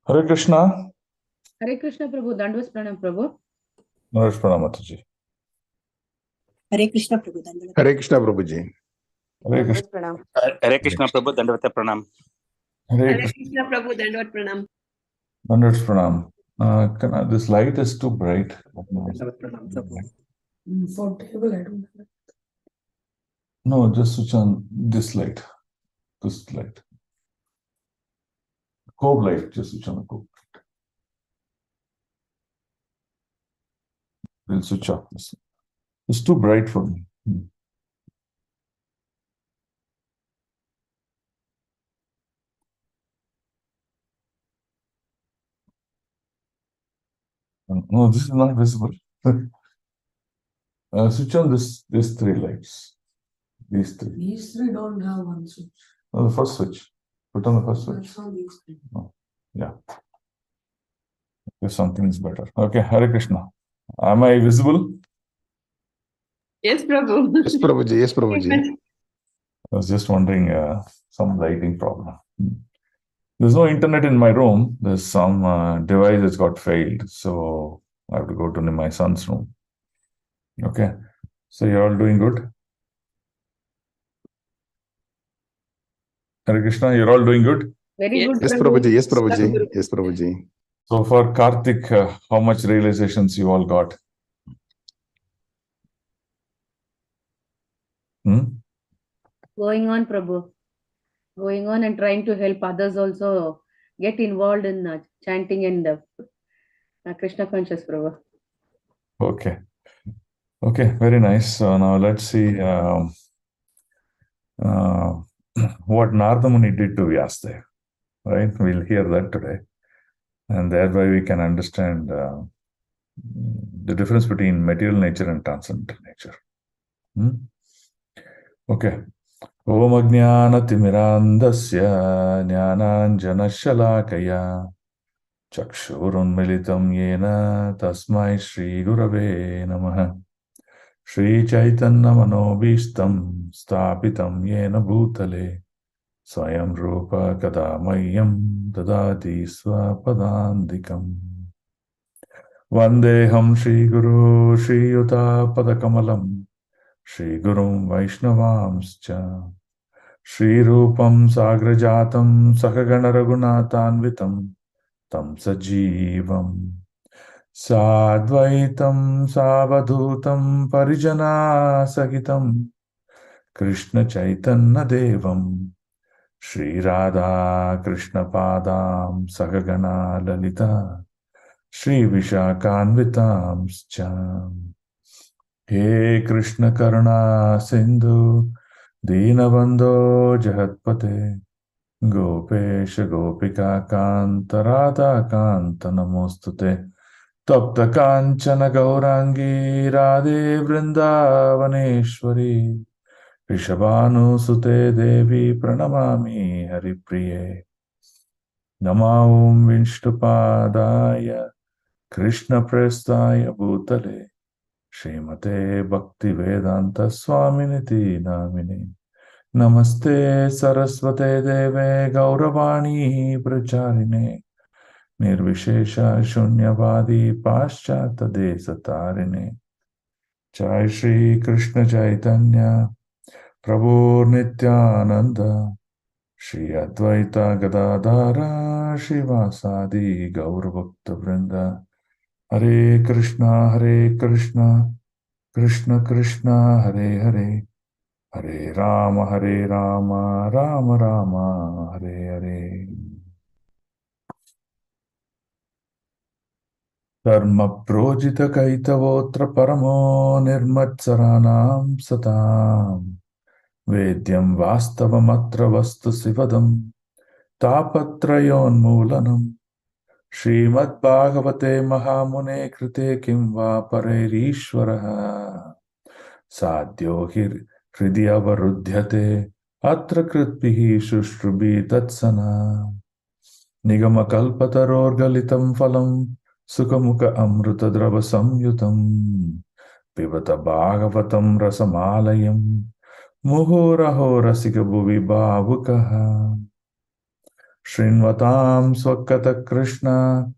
Hare Krishna. Hare Krishna Prabhu, Dandavas Pranam Prabhu. Naresh Pranam Mataji. Hare Krishna Prabhu. Hare Krishna Prabhuji. Hare Krishna. Pranam. Hare Krishna Prabhu, Dandavata Pranam. Hare Hare Krishna. Krishna Prabhu, Dandavat Pranam. Naresh Pranam. This light is too bright. Dandavat Pranam Prabhu. For table, I don't know. No, just switch on this light. This light. Cove light. Just switch on the cove. We'll switch off this. It's too bright for me. No, this is not visible. Switch on these three lights. These three. These three don't have one switch. No, the first switch. Put on the first switch. That's on these three. Oh, yeah. If something is better. Okay, Hare Krishna. Am I visible? Yes, Prabhu. Yes, Prabhuji. Yes, Prabhuji. I was just wondering, some lighting problem. There's no internet in my room. There's some device that's got failed. So I have to go to my son's room. Okay. So you're all doing good? Hare Krishna, you're all doing good? Very Yes. good. Yes, Prabhuji. Yes, Prabhuji. Yes, Prabhuji. So for Karthik, how much realizations you all got? Going on, Prabhu. Going on and trying to help others also get involved in chanting and Krishna conscious, Prabhu. Okay. Okay, very nice. So now let's see what Narada Muni did to Vyasdev. Right? We'll hear that today. And thereby we can understand the difference between material nature and transcendental nature. Okay. Om Ajnanatimirandasya Jnananjanashalakaya Chakshurunmilitam Yena Tasmai Shri Gurave Namaha Shri Chaitanya Manobishtam Stapitam Yena Bhutale Swayam Rupa Kadamayam Dadati Swapadandikam Vandeham Shri Guru Shri Yuta Padakamalam Shri Gurum Vaishnavamscha Shri Rupam Sagrajatam Sakagana Raghunatanvitam Tam Sajivam Sadvaitam Savadhutam Parijana Sahitam Krishna Chaitanya Devam Shri Radha Krishna Padam Sakagana Lalita Shri Vishakhanvitamscha He Krishna Karuna Sindhu Dinabandho Jahatpate Gopesha Gopika Kanta Radha Kanta Namostute Tapta Kanchana Gaurangi Radhe Vrindavaneshwari Rishabhanu Sute Devi Pranamami Haripriye Namaum Vishnupadaya Krishna Prestaya Bhutale Srimate Bhakti Vedanta Swaminiti Namini Namaste Saraswate Deve Gauravani Pracharine Nirvishesha Shunyavadi Paschata Desatarine Jai Shri Krishna Chaitanya Prabhu Nityananda Shri Advaita Gadadhara Shivasadi Gauravakta Vrinda Hare Krishna Krishna Krishna Hare Hare Hare Rama Rama Rama Hare Hare Dharma Projita Kaitavotra Paramo Nirmatsaranam Satam Vedyam Vastavamatra Vastu Sivadam Tapatrayon Mulanam Srimad Bhagavate Mahamune Krite Kim Va Paririshvaraha Sadhyo Hridya Varudhyate Atra Kritpihi Shushrubi Tatsana Nigama Kalpatarorgalitam Phalam Sukhamuka Amruta Drava Samyutam Pivata Bhagavatam Rasamalayam Muhuraho Rasika Bhuvi Bhavukaha Shrinvatam Swakata Krishna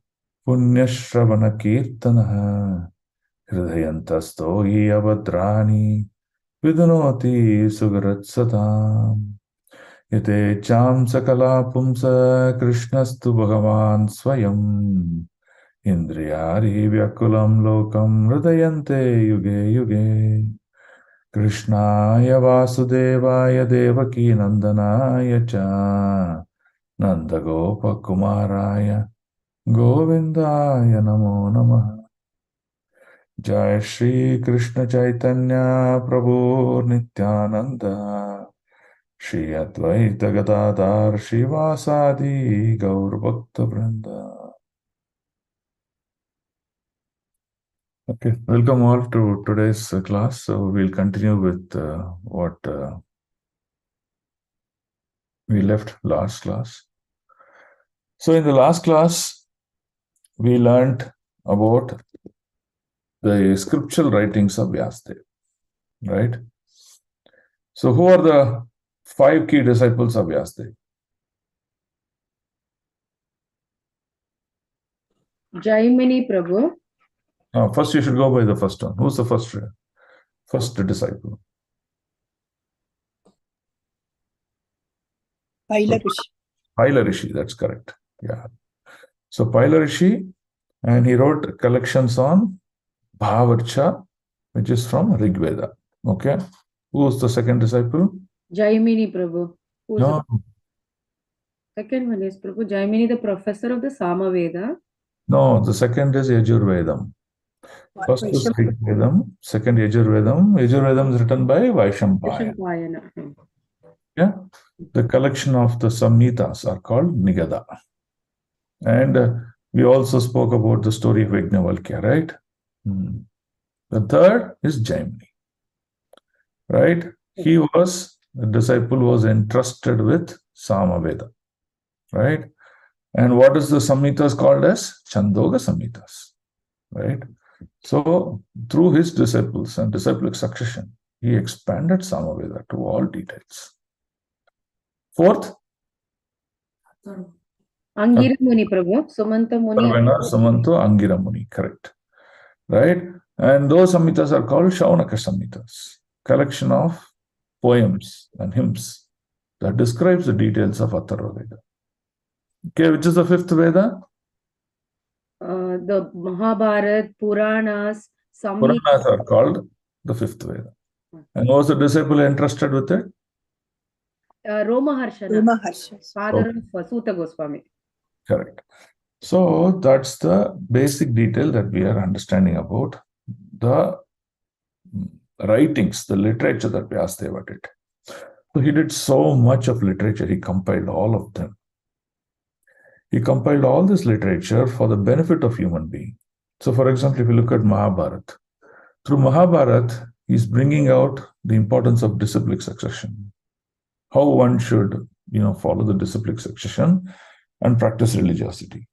Punyashravana Kirtanaha Hridayantasto Yavadrani Vidunoti Sugaratsatam Yate Cham Sakala Pumsa Krishnastu Bhagavan Swayam Indriyari Vyakulam Lokam Hridayante Yuge Yuge Krishnaya Vasudevaya Devaki Nandanaya Cha Nanda Gopa Kumaraya Govindaya Namo Namaha Jai Shri Krishna Chaitanya Prabhu Nityananda Shri Advaita Gadadhar Shivasadi Gaur Bhakta Vrinda. Okay, welcome all to today's class. So we'll continue with what we left last class. So in the last class, we learned about the scriptural writings of Vyasadeva, right? So who are the 5 key disciples of Vyasadeva? Jaimini Prabhu, First, you should go by the first one. Who's the first disciple? Paila Rishi. Paila Rishi, that's correct. Yeah. So Paila Rishi, and he wrote collections on Bhavarcha, which is from Rig Veda. Okay. Who's the second disciple? Jaimini Prabhu. Who's No, the second one is Prabhu? Jaimini, the professor of the Samaveda. no, the second is Yajurvedam. First is Vaishnav. Rig Vedam, second Yajurvedam. Yajurvedam is written by Vaishampayana. Vaishampayana. Yeah. The collection of the Samhitas are called Nigada. And we also spoke about the story of Yajnavalkya, right? The third is Jaimini, right? He was, the disciple was entrusted with Samaveda, right? And what is the Samhitas called as? Chandoga Samhitas, right? So through his disciples and disciplic succession, he expanded Samaveda to all details. Fourth, Angira Muni Prabhu. Sumanta Muni. Samanto Angira Muni, correct, right? And those Samhitas are called Shaunaka Samhitas, collection of poems and hymns that describes the details of Atharva Veda. Okay, which is the fifth Veda? The Mahabharat, Puranas, Puranas are called the fifth Veda. And was the disciple entrusted with it? Romaharshana, Romaharsha. father of Suta Goswami. Correct. So that's the basic detail that we are understanding about the writings, the literature that Vyasadeva did. So he did so much of literature, he compiled all of them. He compiled all this literature for the benefit of human being. So for example, if you look at Mahabharata, through Mahabharata, he's bringing out the importance of disciplic succession, how one should, follow the disciplic succession and practice religiosity.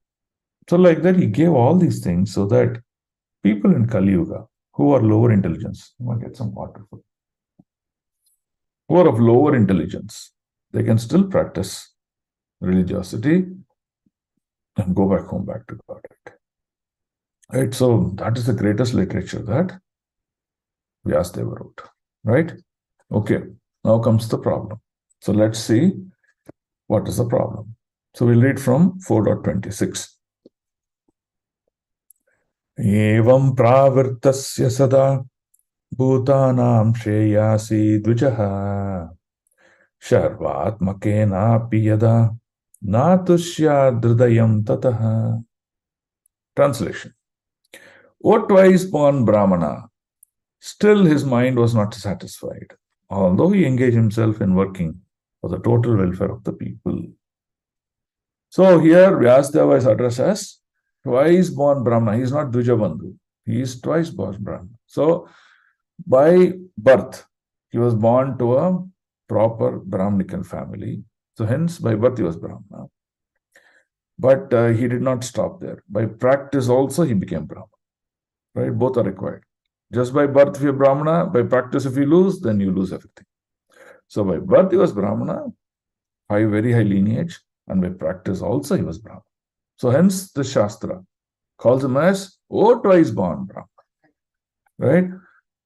So like that, he gave all these things so that people in Kali Yuga who are lower intelligence, you might get some water for who are of lower intelligence, they can still practice religiosity and go back home, back to God. Right? So that is the greatest literature that Vyasadeva wrote. Right? Okay, now comes the problem. So let's see what is the problem. So we'll read from 4.26. Evam pravirtasya sada bhutanam shreyasi dvijaha sharvatmakena piyada natushya dridayam tataha. Translation. O twice born Brahmana, still his mind was not satisfied, although he engaged himself in working for the total welfare of the people. So here Vyasadeva is addressed as twice born Brahmana. He is not Dvijabandhu. He is twice born Brahmana. So by birth, he was born to a proper Brahminical family. So hence, by birth, he was Brahmana. But he did not stop there. By practice also, he became Brahmana. Right? Both are required. Just by birth, if you're Brahmana, by practice, if you lose, then you lose everything. So by birth, he was Brahmana, very high lineage. and by practice also he was Brahman. So hence the Shastra calls him as twice born Brahman. Right?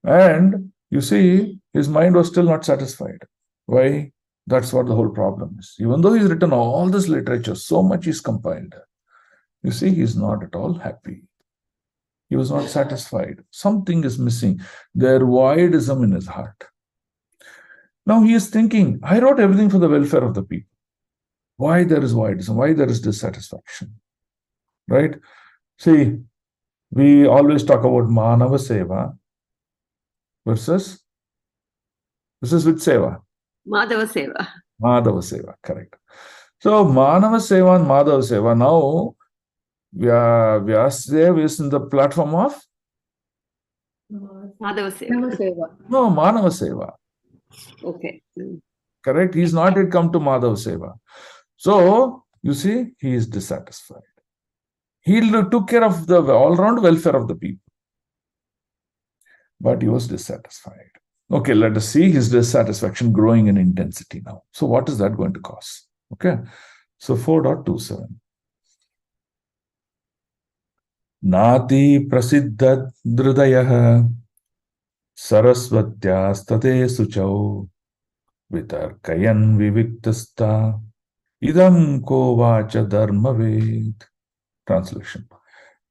And you see, his mind was still not satisfied. Why? That's what the whole problem is. Even though he's written all this literature, so much is compiled, you see, he's not at all happy. He was not satisfied. Something is missing. There voidism in his heart. Now he is thinking, I wrote everything for the welfare of the people. Why there is voidism? Why there is dissatisfaction? Right? See, we always talk about Manava Seva versus which Seva? Madhava Seva. Madhava Seva, correct. So Manava Seva and Madhava Seva, now Vyasadeva is in the platform of? Madhava Seva. Seva. No, Manava Seva. Okay. Correct? He's not yet come to Madhava Seva. So, you see, he is dissatisfied. He took care of the all-round welfare of the people. But he was dissatisfied. Okay, let us see his dissatisfaction growing in intensity now. So what is that going to cause? Okay, so 4.27. Nati prasiddha dridayah saraswatyastate suchau vitarkayan viviktasta idam ko vacha dharmaved. Translation.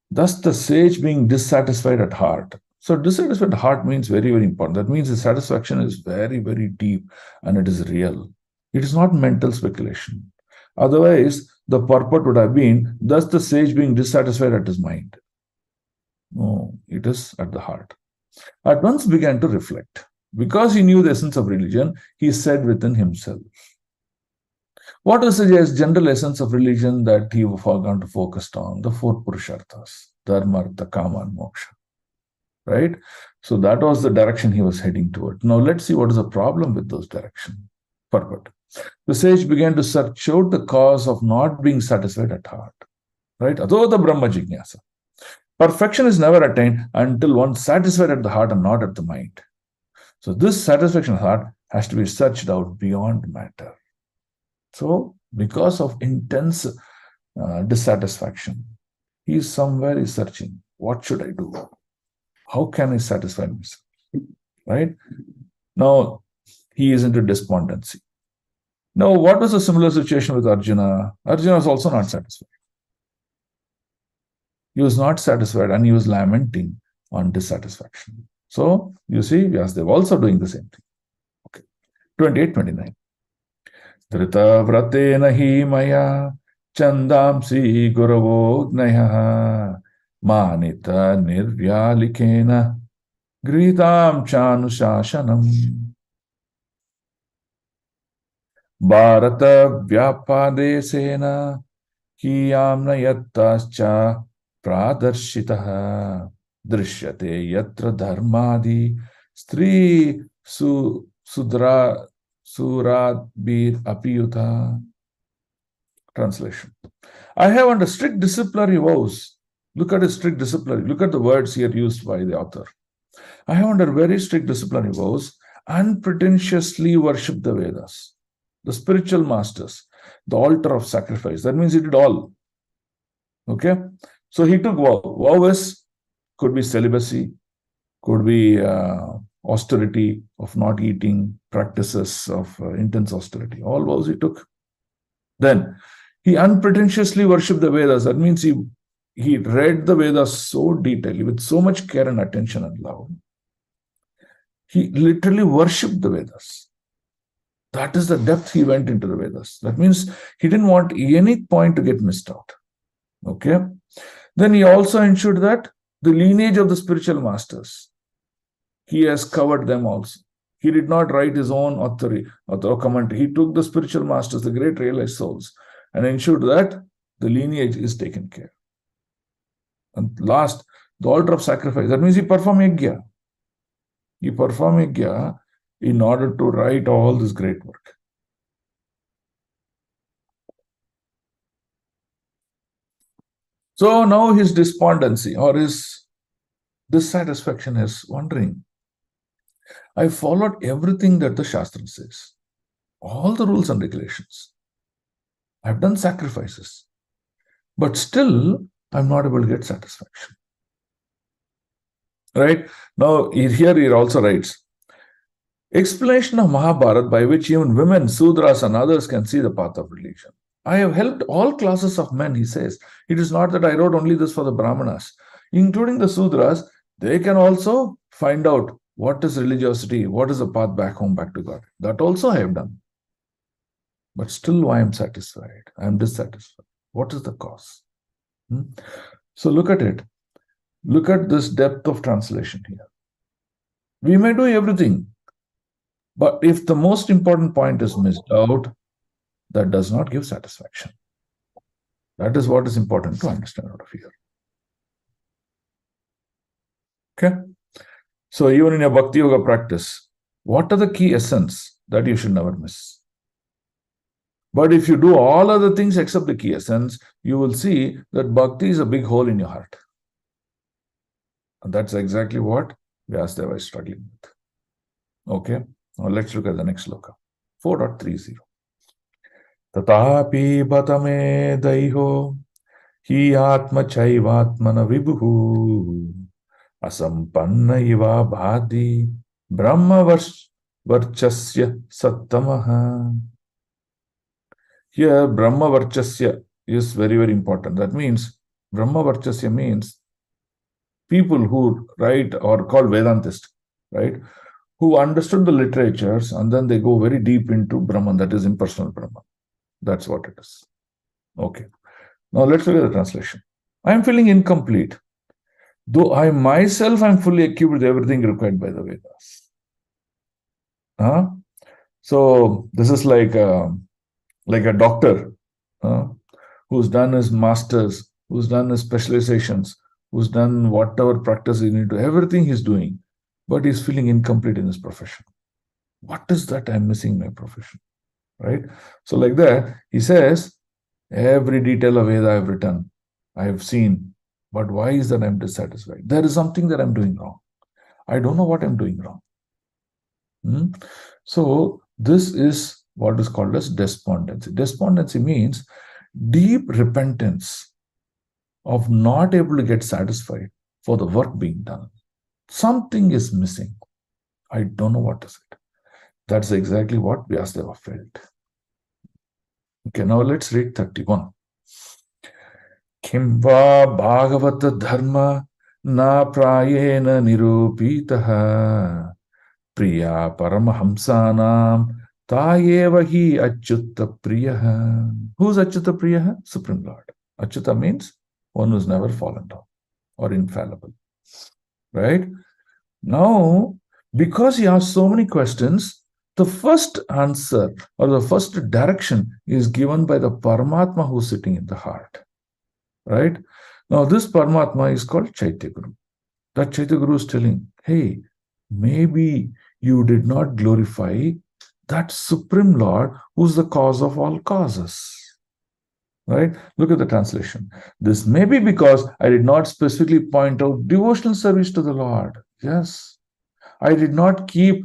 Thus the sage being dissatisfied at heart. So dissatisfied at heart means very, very important. That means the satisfaction is very, very deep and it is real. It is not mental speculation. Otherwise, the purport would have been, thus the sage being dissatisfied at his mind. No, it is at the heart. At once began to reflect. Because he knew the essence of religion, he said within himself. What was the general essence of religion that he forgot to focus on? The four Purusharthas, Dharma, Artha, Kama, and Moksha. Right? So that was the direction he was heading toward. Now let's see what is the problem with those directions. Purport. The sage began to search out the cause of not being satisfied at heart. Right? Adho the Brahma Jignasa. Perfection is never attained until one is satisfied at the heart and not at the mind. So this satisfaction of heart has to be searched out beyond matter. So, because of intense dissatisfaction, he is somewhere searching. What should I do? How can I satisfy myself? Right? Now, he is into despondency. Now, what was a similar situation with Arjuna? Arjuna was also not satisfied. He was not satisfied and he was lamenting on dissatisfaction. So, you see, Vyasadeva also doing the same thing. Okay. 28-29. Dhrita vratena hi maya chandamsi guravognaya manita nirvyalikena gritam chanushasanam bharata vyapadesena kiyamna yattascha pradarshitaha drishyate yatra dharmadi stri sudra Suradbir Apiyuta. Translation. I have under strict disciplinary vows. Look at his strict disciplinary. Look at the words here used by the author. I have under very strict disciplinary vows unpretentiously worshipped the Vedas, the spiritual masters, the altar of sacrifice. That means he did all. Okay? So he took vow. Vow could be celibacy, could be austerity of not eating, practices of intense austerity. All vows he took. Then he unpretentiously worshipped the Vedas. That means he read the Vedas so detailedly, with so much care and attention and love. He literally worshipped the Vedas. That is the depth he went into the Vedas. That means he didn't want any point to get missed out. Okay? Then he also ensured that the lineage of the spiritual masters, he has covered them also. He did not write his own authority or commentary. He took the spiritual masters, the great realized souls, and ensured that the lineage is taken care. And last, the altar of sacrifice. That means he performed yajna. He performed yajna in order to write all this great work. So now his despondency or his dissatisfaction is wondering, I followed everything that the Shastra says, all the rules and regulations. I've done sacrifices, but still I'm not able to get satisfaction. Right? Now, here he also writes, explanation of Mahabharata by which even women, Sudras and others can see the path of religion. I have helped all classes of men, he says. It is not that I wrote only this for the Brahmanas. Including the Sudras, they can also find out what is religiosity, what is the path back home, back to God. That also I have done. But still I am satisfied. I am dissatisfied. What is the cause? So look at it. Look at this depth of translation here. We may do everything, but if the most important point is missed out, that does not give satisfaction. That is what is important to understand out of here. Okay? So even in your Bhakti Yoga practice, what are the key essence that you should never miss? But if you do all other things except the key essence, you will see that Bhakti is a big hole in your heart. And that's exactly what Vyasadeva is struggling with. Okay? Now let's look at the next sloka. 4.30. Tatapi batame daiho hi atma chaivatmana vibhuhu asampanna iva bhadi brahma varchasya sattamaha. Here, brahma varchasya is very, very important. That means, brahma varchasya means people who write or called Vedantists, right? Who understood the literatures and then they go very deep into Brahman, that is impersonal Brahman. That's what it is. Okay. Now let's look at the translation. I am feeling incomplete, though I myself am fully equipped with everything required by the Vedas. So this is like a doctor who's done his masters, who's done his specializations, who's done whatever practice he need to, everything he's doing, but he's feeling incomplete in his profession. What is that I'm missing in my profession? Right? So like that, he says, every detail of Veda I've written, I have seen, but why is that I'm dissatisfied? There is something that I'm doing wrong. I don't know what I'm doing wrong. So this is what is called as despondency. Despondency means deep repentance of not able to get satisfied for the work being done. Something is missing. I don't know what is it. That's exactly what Vyasadeva felt. Okay, now let's read 31. Kimva Bhagavata Dharma na prayena nirupitaha priya paramahamsanam tayeva hi achyutta priyaha. Who's Achyutta priyaha? Supreme Lord. Achyutta means one who's never fallen down or infallible. Right? Now, because he asked so many questions, the first answer or the first direction is given by the Paramatma who's sitting in the heart. Right? Now, this Paramatma is called Chaitya Guru. That Chaitya Guru is telling, hey, maybe you did not glorify that Supreme Lord who's the cause of all causes. Right? Look at the translation. This may be because I did not specifically point out devotional service to the Lord. Yes. I did not keep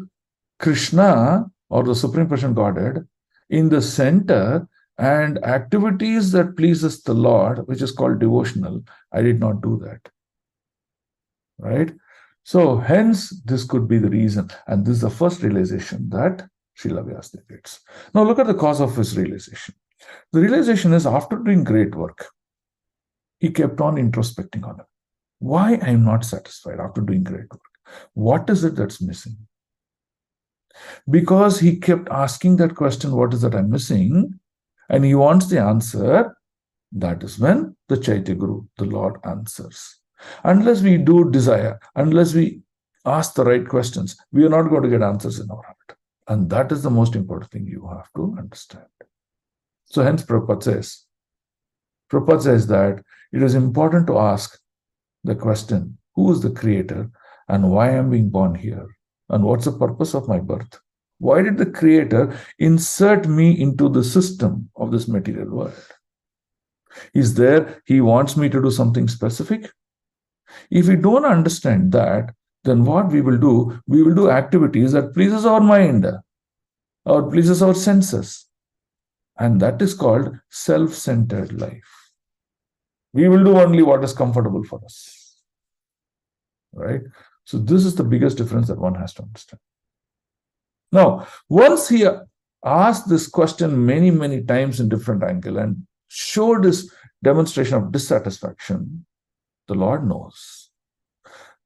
Krishna or the Supreme Person Godhead in the center and activities that pleases the Lord, which is called devotional. I did not do that. Right? So hence this could be the reason. And this is the first realization that Srila Vyasadeva gets. Now look at the cause of his realization. The realization is after doing great work, he kept on introspecting on it. Why I am not satisfied after doing great work? What is it that's missing? Because he kept asking that question, what is that I'm missing? And he wants the answer. That is when the Chaitya Guru, the Lord, answers. Unless we do desire, unless we ask the right questions, we are not going to get answers in our heart. And that is the most important thing you have to understand. So hence Prabhupada says that it is important to ask the question, who is the creator and why I am being born here? And what's the purpose of my birth? Why did the creator insert me into the system of this material world? Is there, he wants me to do something specific? If we don't understand that, then what we will do activities that pleases our mind or pleases our senses. And that is called self-centered life. We will do only what is comfortable for us. Right? So this is the biggest difference that one has to understand. Now, once he asked this question many, many times in different angle and showed his demonstration of dissatisfaction, the Lord knows.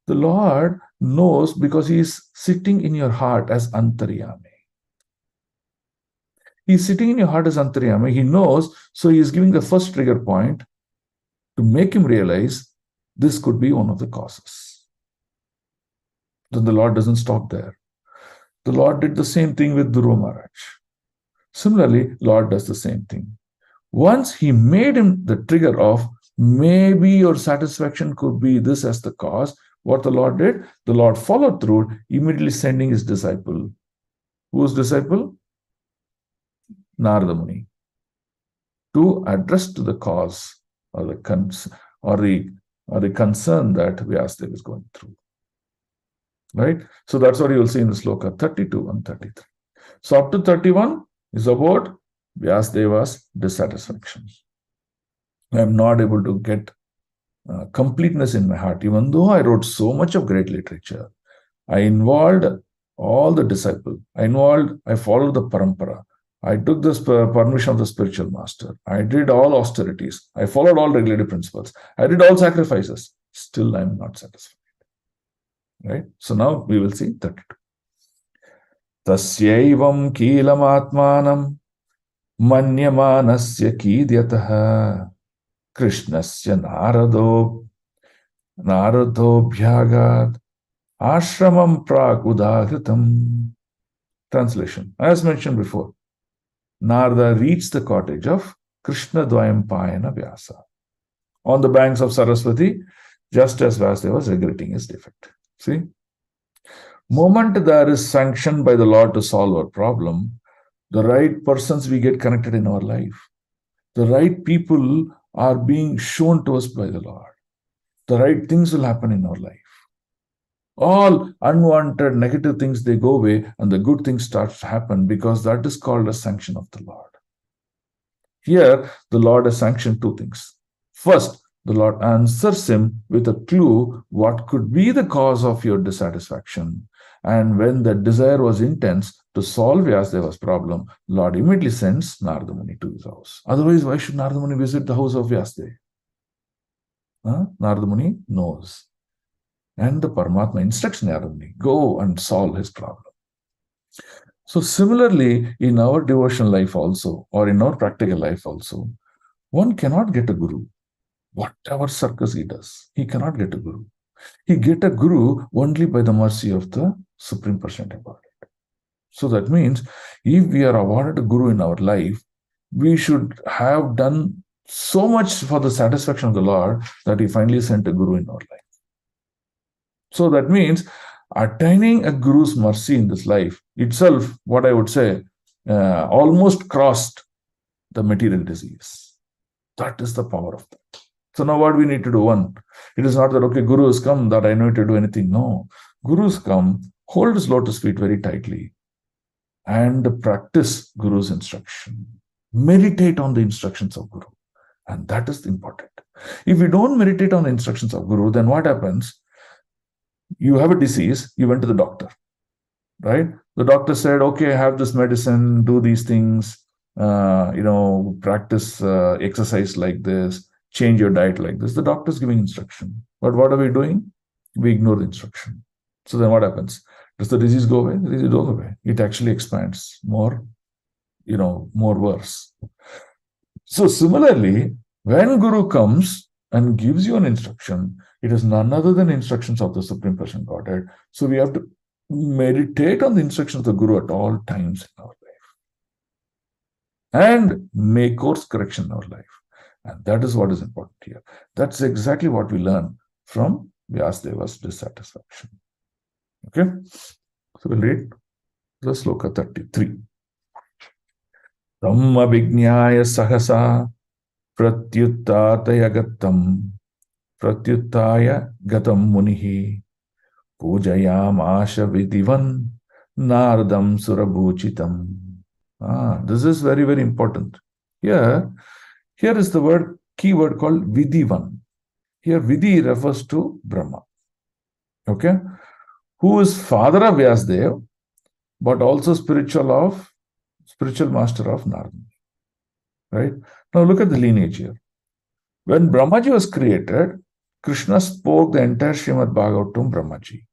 The Lord knows because he is sitting in your heart as Antaryami. He's sitting in your heart as Antaryami. He knows, so he is giving the first trigger point to make him realize this could be one of the causes. Then the Lord doesn't stop there. The Lord did the same thing with Dhruva Maharaj. Similarly, Lord does the same thing. Once he made him the trigger of maybe your satisfaction could be this as the cause, what the Lord did, the Lord followed through, immediately sending his disciple. Whose disciple? Narada Muni, to address to the cause or the concern that Vyasadeva is going through. Right? So that's what you will see in the sloka 32 and 33. So up to 31 is about Vyasadeva's dissatisfaction. I am not able to get completeness in my heart, even though I wrote so much of great literature. I involved all the disciples. I followed the parampara. I took this permission of the spiritual master. I did all austerities. I followed all regulative principles. I did all sacrifices. Still, I am not satisfied. Right? So now we will see 32. Tasyaivam kilam atmanam manyamanasya kidyataha krishnasya narado bhyagad ashramam prag udahritam. Translation. As mentioned before, Narada reached the cottage of Krishna Dvayampayana Vyasa on the banks of Saraswati, just as Vyasdeva was regretting his defect. See? Moment there is sanctioned by the Lord to solve our problem, the right persons we get connected in our life. The right people are being shown to us by the Lord. The right things will happen in our life. All unwanted negative things, they go away and the good things start to happen because that is called a sanction of the Lord. Here, the Lord has sanctioned two things. First, the Lord answers him with a clue what could be the cause of your dissatisfaction. And when the desire was intense to solve Vyasadeva's problem, Lord immediately sends Narada Muni to his house. Otherwise, why should Narada Muni visit the house of Vyasadeva? Narada Muni knows. And the Paramatma instructs Narada Muni, go and solve his problem. So similarly, in our devotional life also, or in our practical life also, one cannot get a guru. Whatever circus he does, he cannot get a guru. He get a guru only by the mercy of the Supreme Personality of Godhead. So that means, if we are awarded a guru in our life, we should have done so much for the satisfaction of the Lord that he finally sent a guru in our life. So that means attaining a guru's mercy in this life itself, what I would say, almost crossed the material disease. That is the power of that. So now what we need to do? One, it is not that, okay, guru has come, that I need to do anything. No. Guru's come, hold his lotus feet very tightly and practice guru's instruction. Meditate on the instructions of guru. And that is important. If you don't meditate on the instructions of guru, then what happens? You have a disease, you went to the doctor, right? The doctor said, okay, have this medicine, do these things, practice exercise like this, change your diet like this. The doctor is giving instruction. But what are we doing? We ignore the instruction. So then what happens? Does the disease go away? The disease goes away. It actually expands more worse. So similarly, when Guru comes and gives you an instruction, it is none other than instructions of the Supreme Person Godhead. So we have to meditate on the instructions of the Guru at all times in our life and make course correction in our life. And that is what is important here. That's exactly what we learn from Vyasadeva's dissatisfaction. Okay? So we'll read the sloka 33. Tamma vijñāya sahasa pratyuttātaya gatam munihi pujayam asha vidivan nardam surabhuchitam. This is very, very important. Here is the key word called Vidhivan. Here Vidhi refers to Brahma. Okay? Who is father of Vyasdev, but also spiritual master of Narada. Right? Now look at the lineage here. When Brahmaji was created, Krishna spoke the entire Srimad Bhagavatam Brahmaji.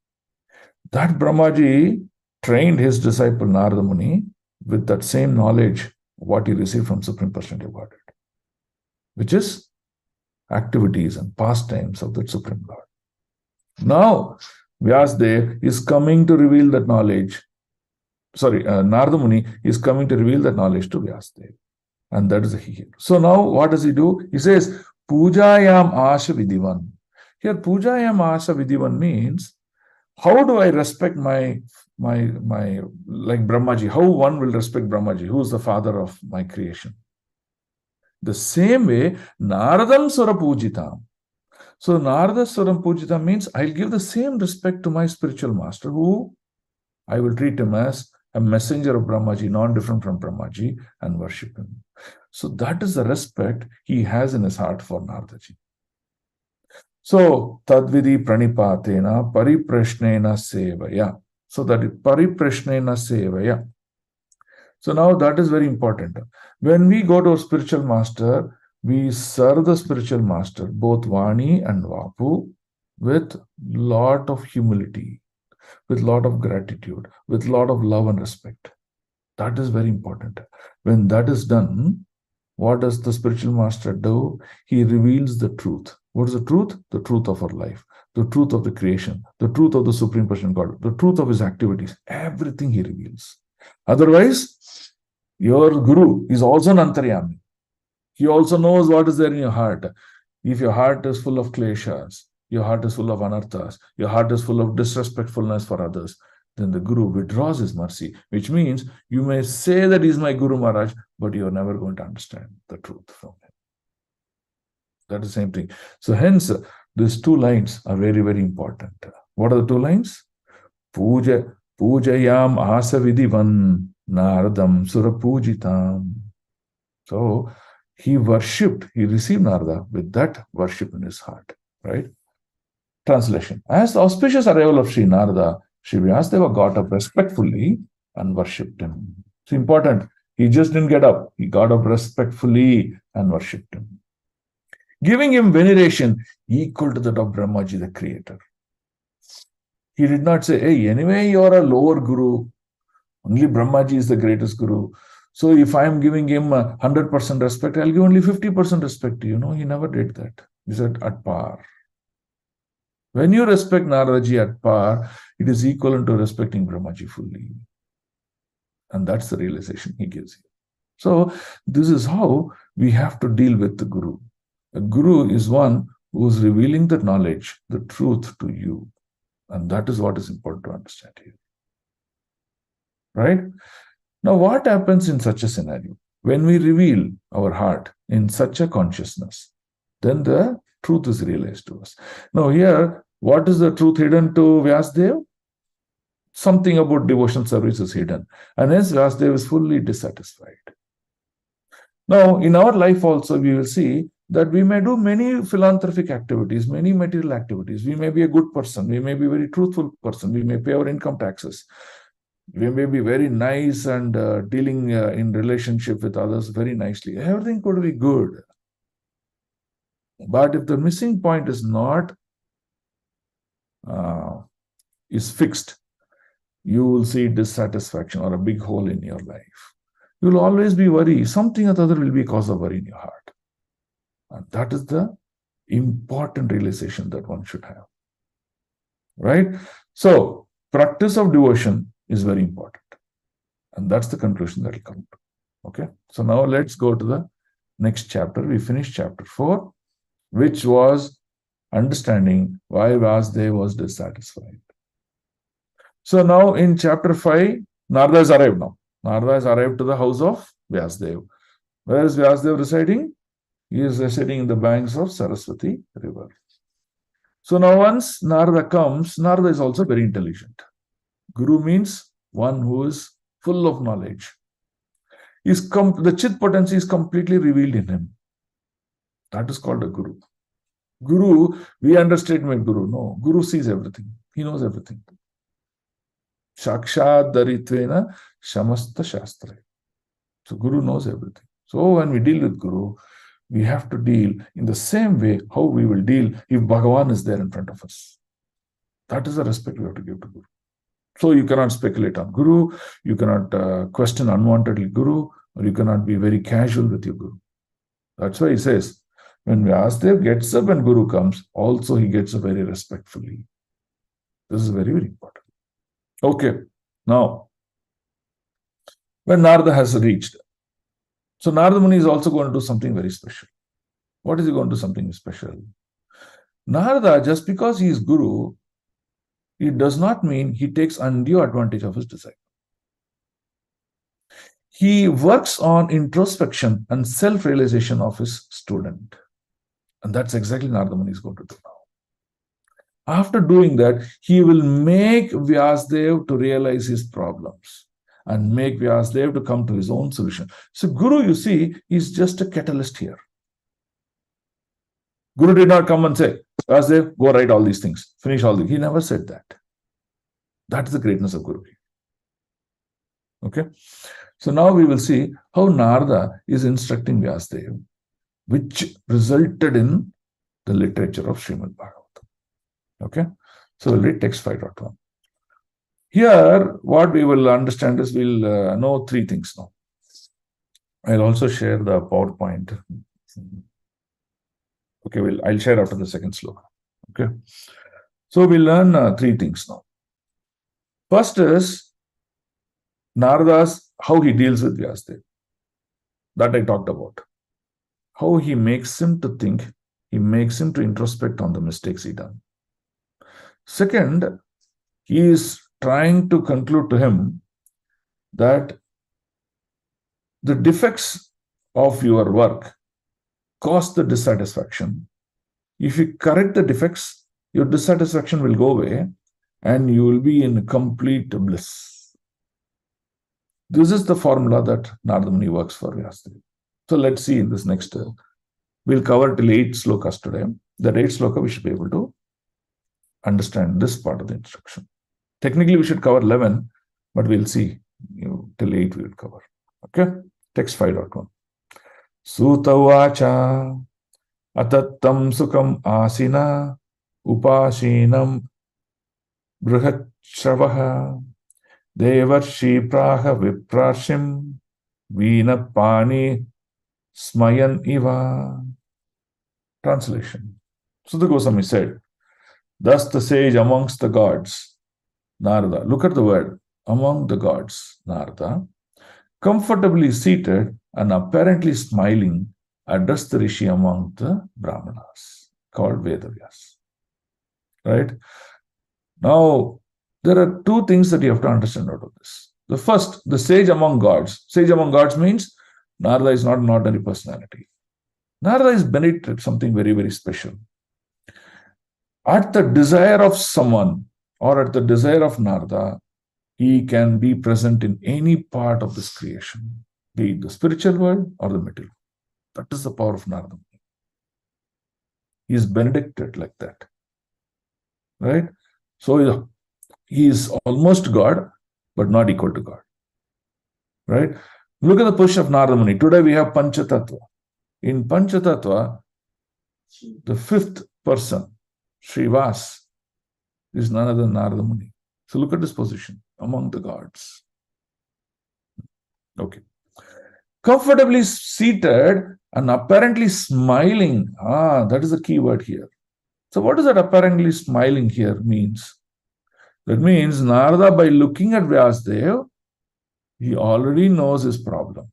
That Brahmaji trained his disciple Narada Muni with that same knowledge, what he received from Supreme Personality of Godhead, which is activities and pastimes of the Supreme Lord. Now, Vyasdev is coming to reveal that knowledge. Narada Muni is coming to reveal that knowledge to Vyasdev. And that is the here. So now what does he do? He says, Pujayam Asha Vidhivan. Here, Pujayam Asha Vidhivan means, how do I respect my like Brahmaji? How one will respect Brahmaji, who is the father of my creation? The same way, Naradam Sura Pujitam. So Narada Suram Pujitam means I'll give the same respect to my spiritual master, who I will treat him as a messenger of Brahmaji, non-different from Brahmaji, and worship him. So that is the respect he has in his heart for Naradaji. So, Tadvidi Pranipatena Pariprashnena Sevaya. So that is Pariprashnena Sevaya. So now that is very important. When we go to a spiritual master, we serve the spiritual master, both Vani and Vapu, with lot of humility, with lot of gratitude, with lot of love and respect. That is very important. When that is done, what does the spiritual master do? He reveals the truth. What is the truth? The truth of our life, the truth of the creation, the truth of the Supreme Person God, the truth of his activities. Everything he reveals. Otherwise, your Guru is also an Antaryami. He also knows what is there in your heart. If your heart is full of kleshas, your heart is full of anarthas, your heart is full of disrespectfulness for others, then the Guru withdraws his mercy, which means you may say that he is my Guru Maharaj, but you are never going to understand the truth from him. That is the same thing. So hence, these two lines are very, very important. What are the two lines? Pujayam asa vidhivan naradam surapujitam. So he worshipped, he received Narada with that worship in his heart, right? Translation. As the auspicious arrival of Sri Narada, Sri Vyasdeva got up respectfully and worshipped him. It's important. He just didn't get up. He got up respectfully and worshipped him, giving him veneration equal to that of Brahmaji, the creator. He did not say, hey, anyway, you're a lower guru. Only Brahmaji is the greatest guru. So if I'm giving him 100% respect, I'll give only 50% respect to you. No, he never did that. He said, at par. When you respect Naradaji at par, it is equivalent to respecting Brahmaji fully. And that's the realization he gives you. So this is how we have to deal with the Guru. A Guru is one who is revealing the knowledge, the truth to you. And that is what is important to understand here. Right? Now, what happens in such a scenario? When we reveal our heart in such a consciousness, then the truth is realized to us. Now here, what is the truth hidden to Vyasdev? Something about devotional service is hidden. And hence Vyasdev is fully dissatisfied. Now, in our life also, we will see that we may do many philanthropic activities, many material activities. We may be a good person. We may be a very truthful person. We may pay our income taxes. We may be very nice and dealing in relationship with others very nicely. Everything could be good. But if the missing point is not is fixed, you will see dissatisfaction or a big hole in your life. You will always be worried. Something or the other will be cause of worry in your heart. And that is the important realization that one should have. Right? So, practice of devotion is very important. And that's the conclusion that will come to. Okay? So now let's go to the next chapter. We finished chapter 4, which was understanding why Vyasdev was dissatisfied. So now in chapter 5, Narada has arrived now. Narada has arrived to the house of Vyasdev. Where is Vyasdev residing? He is residing in the banks of Saraswati river. So now once Narada comes, Narada is also very intelligent. Guru means one who is full of knowledge. The Chit potency is completely revealed in him. That is called a Guru. Guru, we underestimate Guru. No, Guru sees everything. He knows everything. Shakshad Daritvena Shamasta Shastra. So Guru knows everything. So when we deal with Guru, we have to deal in the same way how we will deal if Bhagavan is there in front of us. That is the respect we have to give to Guru. So you cannot speculate on Guru, you cannot question unwantedly Guru, or you cannot be very casual with your Guru. That's why he says, when Vyasadeva gets up and Guru comes, also he gets up very respectfully. This is very, very important. Okay, now, when Narada has reached, so Narada Muni is also going to do something very special. What is he going to do something special? Narada, just because he is Guru, it does not mean he takes undue advantage of his disciple. He works on introspection and self-realization of his student. And that's exactly Narada Muni is going to do now. After doing that, he will make Vyasadeva to realize his problems and make Vyasadeva to come to his own solution. So Guru, you see, is just a catalyst here. Guru did not come and say, Vyasadeva, go write all these things, finish all these. He never said that. That's the greatness of Guru. Okay? So now we will see how Narada is instructing Vyasadeva, which resulted in the literature of Srimad Bhagavatam. Okay? So we'll read text 5.1. Here, what we will understand is we'll know three things now. I'll also share the PowerPoint. Okay, I'll share after the second sloka. Okay? So we'll learn three things now. First is Narada's, how he deals with Vyasadeva. That I talked about. How he makes him to think, he makes him to introspect on the mistakes he done. Second, he is trying to conclude to him that the defects of your work cause the dissatisfaction. If you correct the defects, your dissatisfaction will go away and you will be in complete bliss. This is the formula that Narada Muni works for Vyasadeva. So let's see in this next, we'll cover till 8 slokas today. The 8 sloka we should be able to understand this part of the instruction. Technically, we should cover 11, but we'll see till 8 we will cover. Okay? Text 5.1. Suta vacha atattam sukam asina upashinam bruhatshavaha devarshi praha viprashim vinapani smayan iva. Translation. Sutta Goswami said, thus the sage amongst the gods, Narada, look at the word, among the gods, Narada, comfortably seated and apparently smiling, addressed the Rishi among the Brahmanas, called Vedavyas. Right? Now, there are two things that you have to understand out of this. The first, the sage among gods. Sage among gods means Narada is not an ordinary personality. Narada is benefited something very, very special. At the desire of someone or at the desire of Narada, he can be present in any part of this creation, be it the spiritual world or the material. That is the power of Narada. He is benedicted like that. Right? So he is almost God, but not equal to God. Right? Look at the push of Narada Muni. Today we have Panchatattva. In Panchatattva, the fifth person, Srivas, is none other than Narada Muni. So look at this position among the gods. Okay. Comfortably seated and apparently smiling. That is the key word here. So what does that apparently smiling here means? That means Narada, by looking at Vyasadeva, he already knows his problem.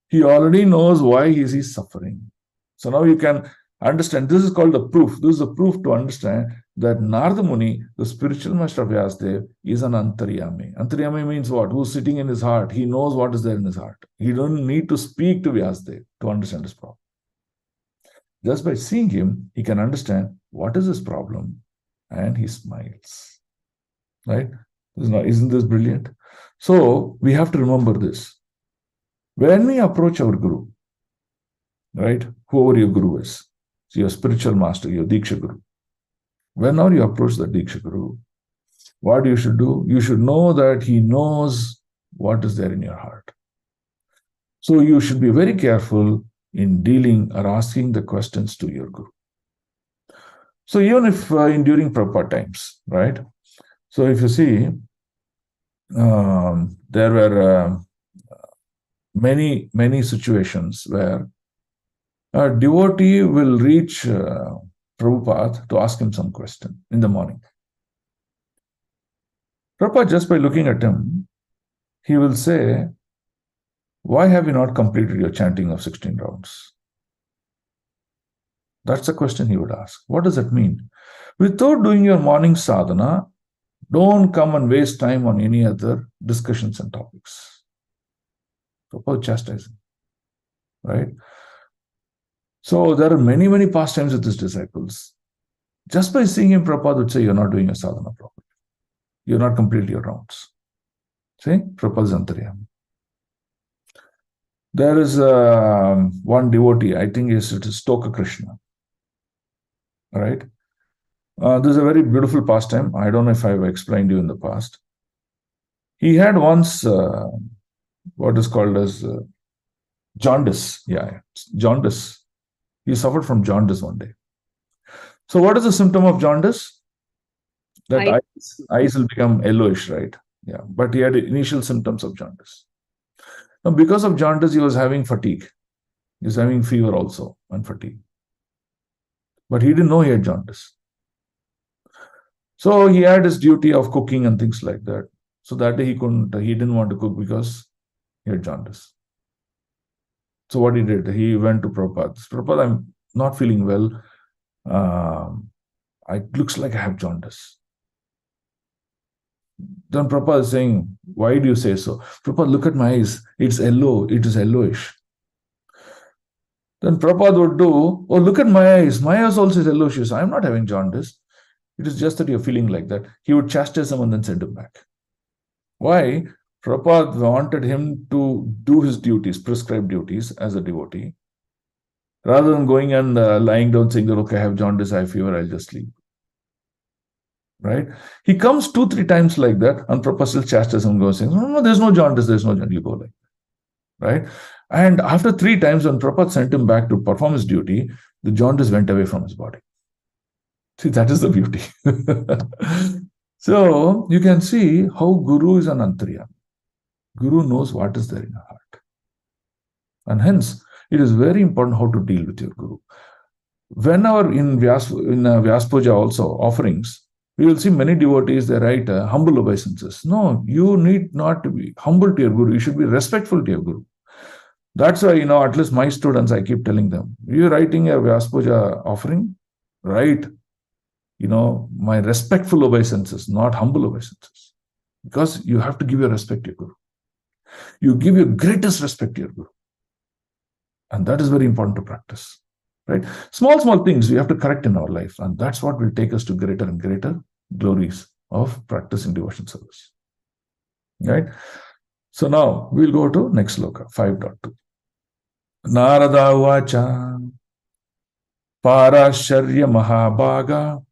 He already knows why he is suffering. So now you can understand, this is called the proof. This is a proof to understand that Narada Muni, the spiritual master of Vyasadeva, is an Antaryami. Antaryami means what? Who's sitting in his heart. He knows what is there in his heart. He doesn't need to speak to Vyasadeva to understand his problem. Just by seeing him, he can understand what is his problem, and he smiles. Right? Isn't this brilliant? So we have to remember this. When we approach our Guru, right, whoever your Guru is, your spiritual master, your Diksha Guru, whenever you approach the Diksha Guru, what you should do, you should know that he knows what is there in your heart. So you should be very careful in dealing or asking the questions to your Guru. So even if during Prabhupada times, right? So if you see, there were many situations where a devotee will reach Prabhupada to ask him some question in the morning. Prabhupada, just by looking at him, he will say, why have you not completed your chanting of 16 rounds? That's the question he would ask. What does that mean? Without doing your morning sadhana, don't come and waste time on any other discussions and topics. Prabhupada chastising, right? So there are many pastimes with his disciples. Just by seeing him, Prabhupada would say, you're not doing your sadhana properly. You're not completing your rounds. See? Prabhupada's Antaryami. There is one devotee, I think it is Stoka Krishna. Right? This is a very beautiful pastime. I don't know if I've explained you in the past. He had once what is called as jaundice. Yeah, jaundice. He suffered from jaundice one day. So what is the symptom of jaundice? That eyes will become yellowish, right? Yeah, but he had initial symptoms of jaundice. Now, because of jaundice, he was having fatigue. He was having fever also and fatigue. But he didn't know he had jaundice. So he had his duty of cooking and things like that. So that day he didn't want to cook because he had jaundice. So what he did, he went to Prabhupada. Prabhupada, I'm not feeling well. It looks like I have jaundice. Then Prabhupada is saying, why do you say so? Prabhupada, look at my eyes. It's yellow. It is yellowish. Then Prabhupada would do, oh, look at my eyes. My eyes also is yellowish. I'm not having jaundice. It is just that you're feeling like that. He would chastise him and then send him back. Why? Prabhupada wanted him to do his duties, prescribed duties as a devotee, rather than going and lying down saying that, okay, I have jaundice, I have fever, I'll just sleep. Right? He comes 2-3 times like that, and Prabhupada still chastises him, goes saying, no, there's no jaundice, there's no jaundice, you go like that. Right? And after 3 times, when Prabhupada sent him back to perform his duty, the jaundice went away from his body. See, that is the beauty. So you can see how Guru is an Antaryami. Guru knows what is there in your heart. And hence, it is very important how to deal with your Guru. Whenever in Vyas Puja also, offerings, we will see many devotees, they write humble obeisances. No, you need not to be humble to your Guru. You should be respectful to your Guru. That's why, at least my students, I keep telling them, you're writing a Vyas Puja offering, write, my respectful obeisances, not humble obeisances. Because you have to give your respect to your Guru. You give your greatest respect to your Guru. And that is very important to practice. Right? Small things we have to correct in our life. And that's what will take us to greater and greater glories of practicing devotion service. Right? So now we'll go to next sloka, 5.2. Narada Vacha Parasharya Mahabhaga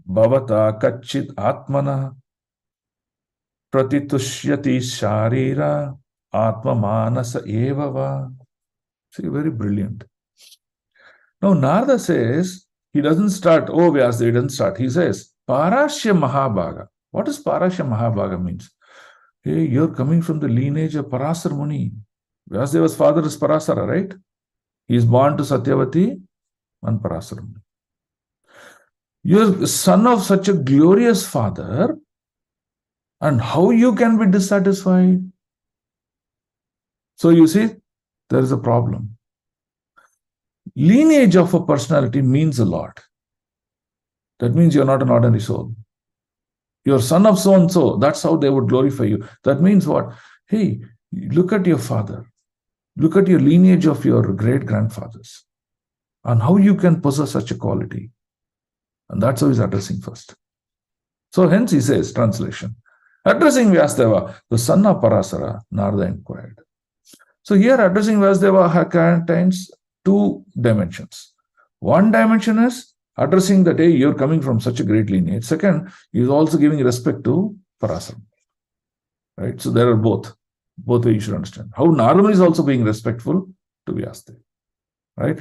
Bhavata Kachit Atmana Pratitushyati Sharira Atma Manasa Evava. See, very brilliant. Now, Narada says, he doesn't start, Vyasa, he doesn't start. He says, Parashya Mahabhaga. What does Parashya Mahabhaga means? Hey, you're coming from the lineage of Parasar Muni. Vyasadeva's father is Parasara, right? He is born to Satyavati and Parasar Muni. You're the son of such a glorious father, and how you can be dissatisfied? So you see, there is a problem. Lineage of a personality means a lot. That means you're not an ordinary soul. You're son of so-and-so. That's how they would glorify you. That means what? Hey, look at your father. Look at your lineage of your great-grandfathers and how you can possess such a quality. And that's how he's addressing first. So hence he says, translation, addressing Vyasadeva, the son of Parasara, Narada inquired. So here addressing Vasudeva contains two dimensions. One dimension is addressing that, hey, you're coming from such a great lineage. Second, he is also giving respect to Parasara. Right? So there are both ways you should understand. How Narada is also being respectful to Vyasadeva. Right?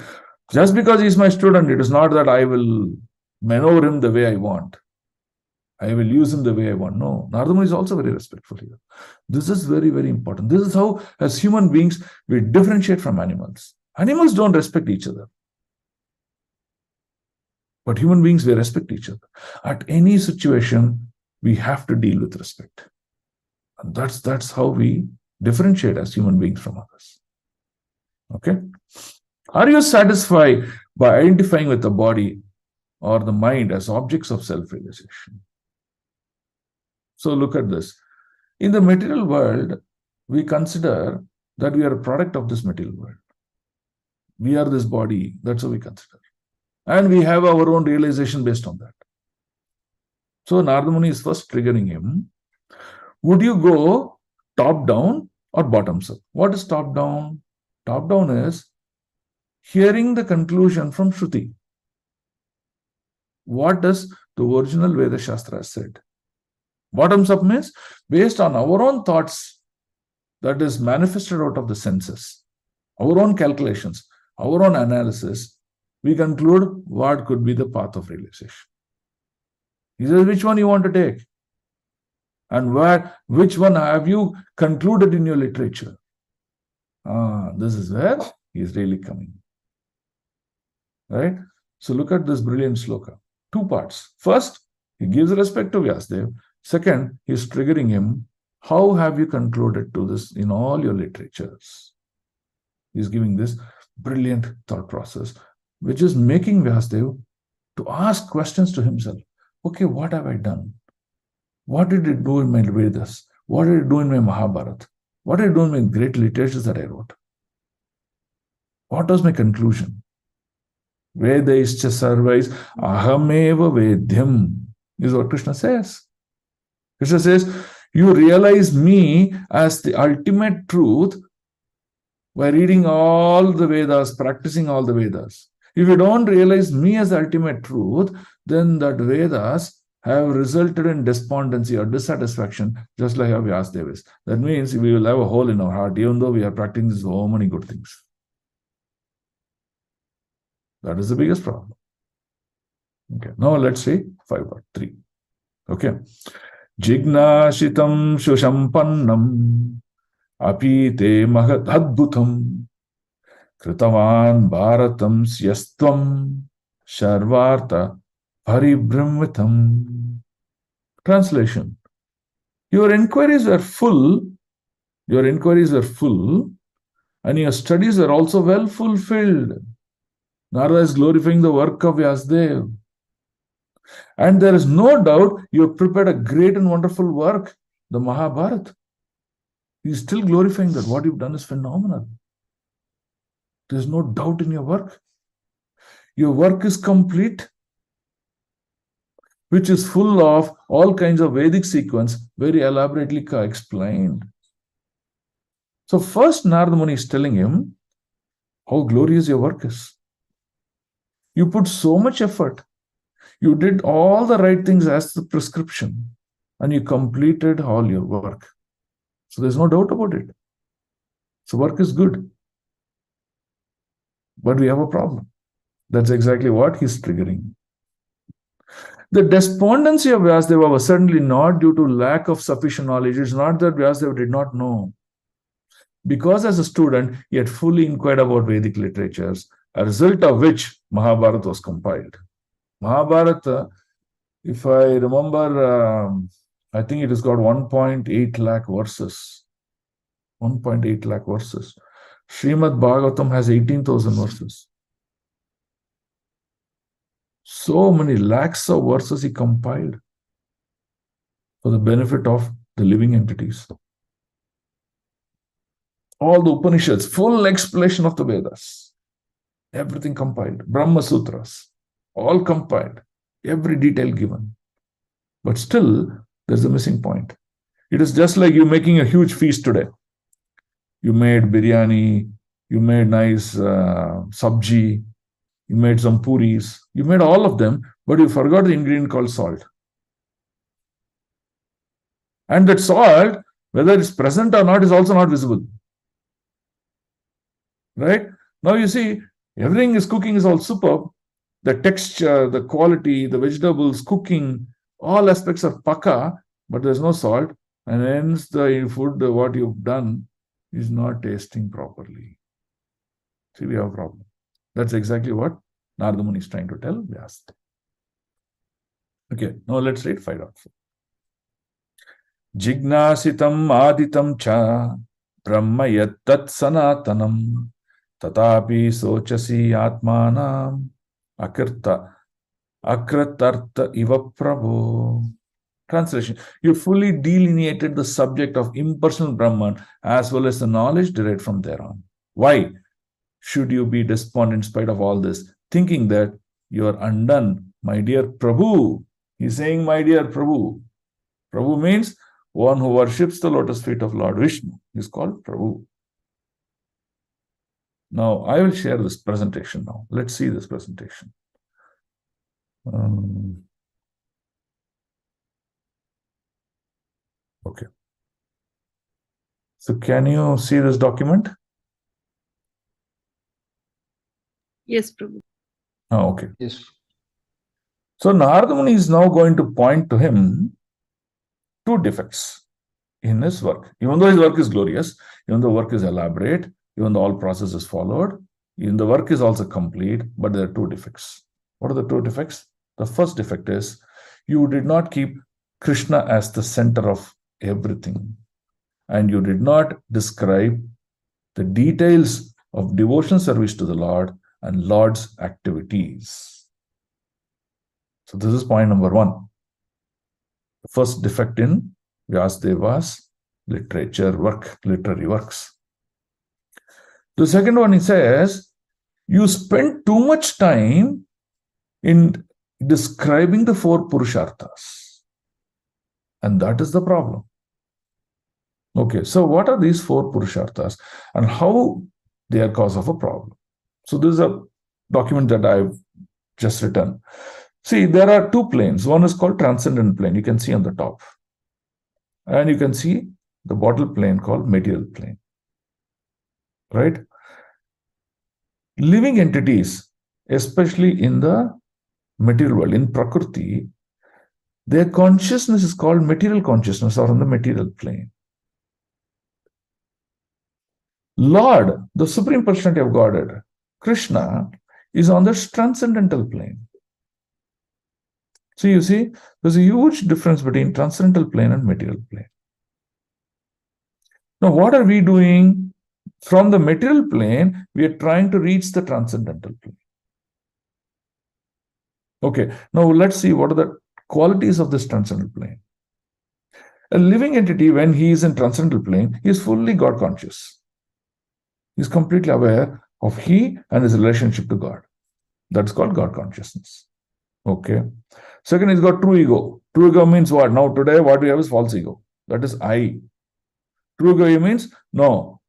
Just because he's my student, it is not that I will maneuver him the way I want. I will use him the way I want. No, Narada is also very respectful here. This is very, very important. This is how, as human beings, we differentiate from animals. Animals don't respect each other. But human beings, we respect each other. At any situation, we have to deal with respect. And that's how we differentiate as human beings from others. Okay? Are you satisfied by identifying with the body or the mind as objects of self-realization? So look at this. In the material world, we consider that we are a product of this material world. We are this body. That's how we consider. And we have our own realization based on that. So Narada Muni is first triggering him. Would you go top down or bottoms up? What is top down? Top down is hearing the conclusion from Shruti. What does the original Veda Shastra said? Bottoms up means based on our own thoughts that is manifested out of the senses, our own calculations, our own analysis, we conclude what could be the path of realization. He says, which one you want to take? And which one have you concluded in your literature? This is where he is really coming. Right? So look at this brilliant sloka. Two parts. First, he gives respect to Vyasadeva. Second, he is triggering him. How have you concluded to this in all your literatures? He is giving this brilliant thought process, which is making Vyasadeva to ask questions to himself. Okay, what have I done? What did it do in my Vedas? What did it do in my Mahabharata? What did it do in my great literatures that I wrote? What was my conclusion? Vedaischa sarvais ahameva vedyam is what Krishna says. Krishna says, you realize me as the ultimate truth by reading all the Vedas, practicing all the Vedas. If you don't realize me as the ultimate truth, then that Vedas have resulted in despondency or dissatisfaction, just like how Vyasadeva is. That means we will have a hole in our heart, even though we are practicing so many good things. That is the biggest problem. Okay, now let's see 5.3. Okay. Jignashitam shushampannam apite mahad adbhutam kritavan bharatam syastvam sharvarta paribramvitam. Translation. Your inquiries were full, and your studies were also well fulfilled. Narada is glorifying the work of Vyasadeva. And there is no doubt you have prepared a great and wonderful work, the Mahabharata. He is still glorifying that. What you've done is phenomenal. There is no doubt in your work. Your work is complete, which is full of all kinds of Vedic sequence, very elaborately explained. So first Narada Muni is telling him how glorious your work is. You put so much effort. You did all the right things as the prescription, and you completed all your work. So there's no doubt about it. So work is good. But we have a problem. That's exactly what he's triggering. The despondency of Vyasadeva was certainly not due to lack of sufficient knowledge. It's not that Vyasadeva did not know. Because as a student, he had fully inquired about Vedic literatures, a result of which Mahabharata was compiled. Mahabharata, if I remember, I think it has got 1.8 lakh verses. 1.8 lakh verses. Srimad Bhagavatam has 18,000 verses. So many lakhs of verses he compiled for the benefit of the living entities. All the Upanishads, full explanation of the Vedas. Everything compiled. Brahma Sutras, all compiled. Every detail given. But still, there's a missing point. It is just like you making a huge feast today. You made biryani, you made nice sabji, you made some puris, you made all of them, but you forgot the ingredient called salt. And that salt, whether it's present or not, is also not visible. Right? Now you see, everything is cooking is all superb. The texture, the quality, the vegetables, cooking, all aspects are paka, but there's no salt. And hence the food, what you've done, is not tasting properly. See, we have a problem. That's exactly what Narada Muni is trying to tell Vyasa. Okay, now let's read 5.4. Jignasitam aditam cha brahma yattat sanatanam tatapi sochasi atmanam akratartha iva prabho. Translation: you fully delineated the subject of impersonal Brahman as well as the knowledge derived from thereon. Why should you be despondent in spite of all this, thinking that you are undone, my dear Prabhu? He's saying, my dear Prabhu. Prabhu means one who worships the lotus feet of Lord Vishnu. He's called Prabhu. Now, I will share this presentation now. Let's see this presentation. Okay. So can you see this document? Yes, Prabhu. Oh, okay. Yes. So Narada Muni is now going to point to him two defects in his work. Even though his work is glorious, even though work is elaborate, even though all process is followed, even the work is also complete, but there are two defects. What are the two defects? The first defect is you did not keep Krishna as the center of everything, and you did not describe the details of devotion service to the Lord and Lord's activities. So this is point number one. The first defect in Vyasadeva's literary works. The second one, he says, you spend too much time in describing the four Purusharthas. And that is the problem. Okay, so what are these four Purusharthas and how they are cause of a problem? So this is a document that I've just written. See, there are two planes. One is called transcendent plane. You can see on the top. And you can see the bottom plane called material plane. Right? Living entities, especially in the material world, in Prakriti, their consciousness is called material consciousness or on the material plane. Lord, the Supreme Personality of Godhead, Krishna, is on the transcendental plane. So you see, there's a huge difference between transcendental plane and material plane. Now, what are we doing? From the material plane, we are trying to reach the transcendental plane. Okay, now let's see what are the qualities of this transcendental plane. A living entity, when he is in transcendental plane, he is fully God conscious. He is completely aware of he and his relationship to God. That's called God consciousness. Okay. Second, he's got true ego. True ego means what? Now, today, what we have is false ego. That is I. True ego means, no.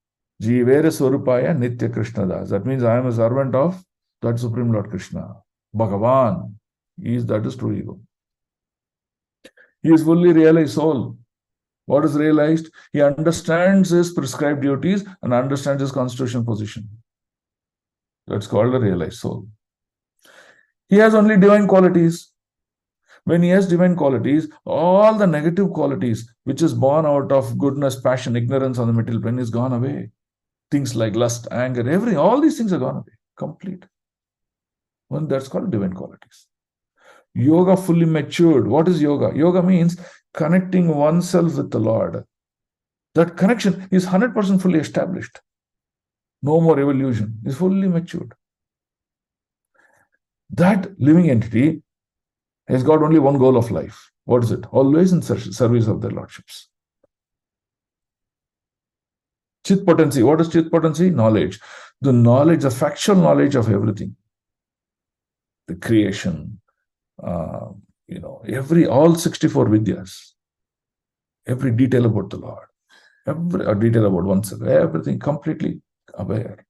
Jivere Swarupaya Nitya Krishna Das. That means I am a servant of that Supreme Lord Krishna. Bhagavan. That is true ego. He is fully realized soul. What is realized? He understands his prescribed duties and understands his constitutional position. That's called a realized soul. He has only divine qualities. When he has divine qualities, all the negative qualities, which is born out of goodness, passion, ignorance on the material plane, is gone away. Things like lust, anger, everything, all these things are gone away. Complete. Well, that's called divine qualities. Yoga fully matured. What is yoga? Yoga means connecting oneself with the Lord. That connection is 100% fully established. No more evolution. It's fully matured. That living entity has got only one goal of life. What is it? Always in service of their lordships. Chit potency. What is chit potency? Knowledge. The knowledge, the factual knowledge of everything. The creation, all 64 vidyas. Every detail about the Lord. a detail about oneself, everything completely aware.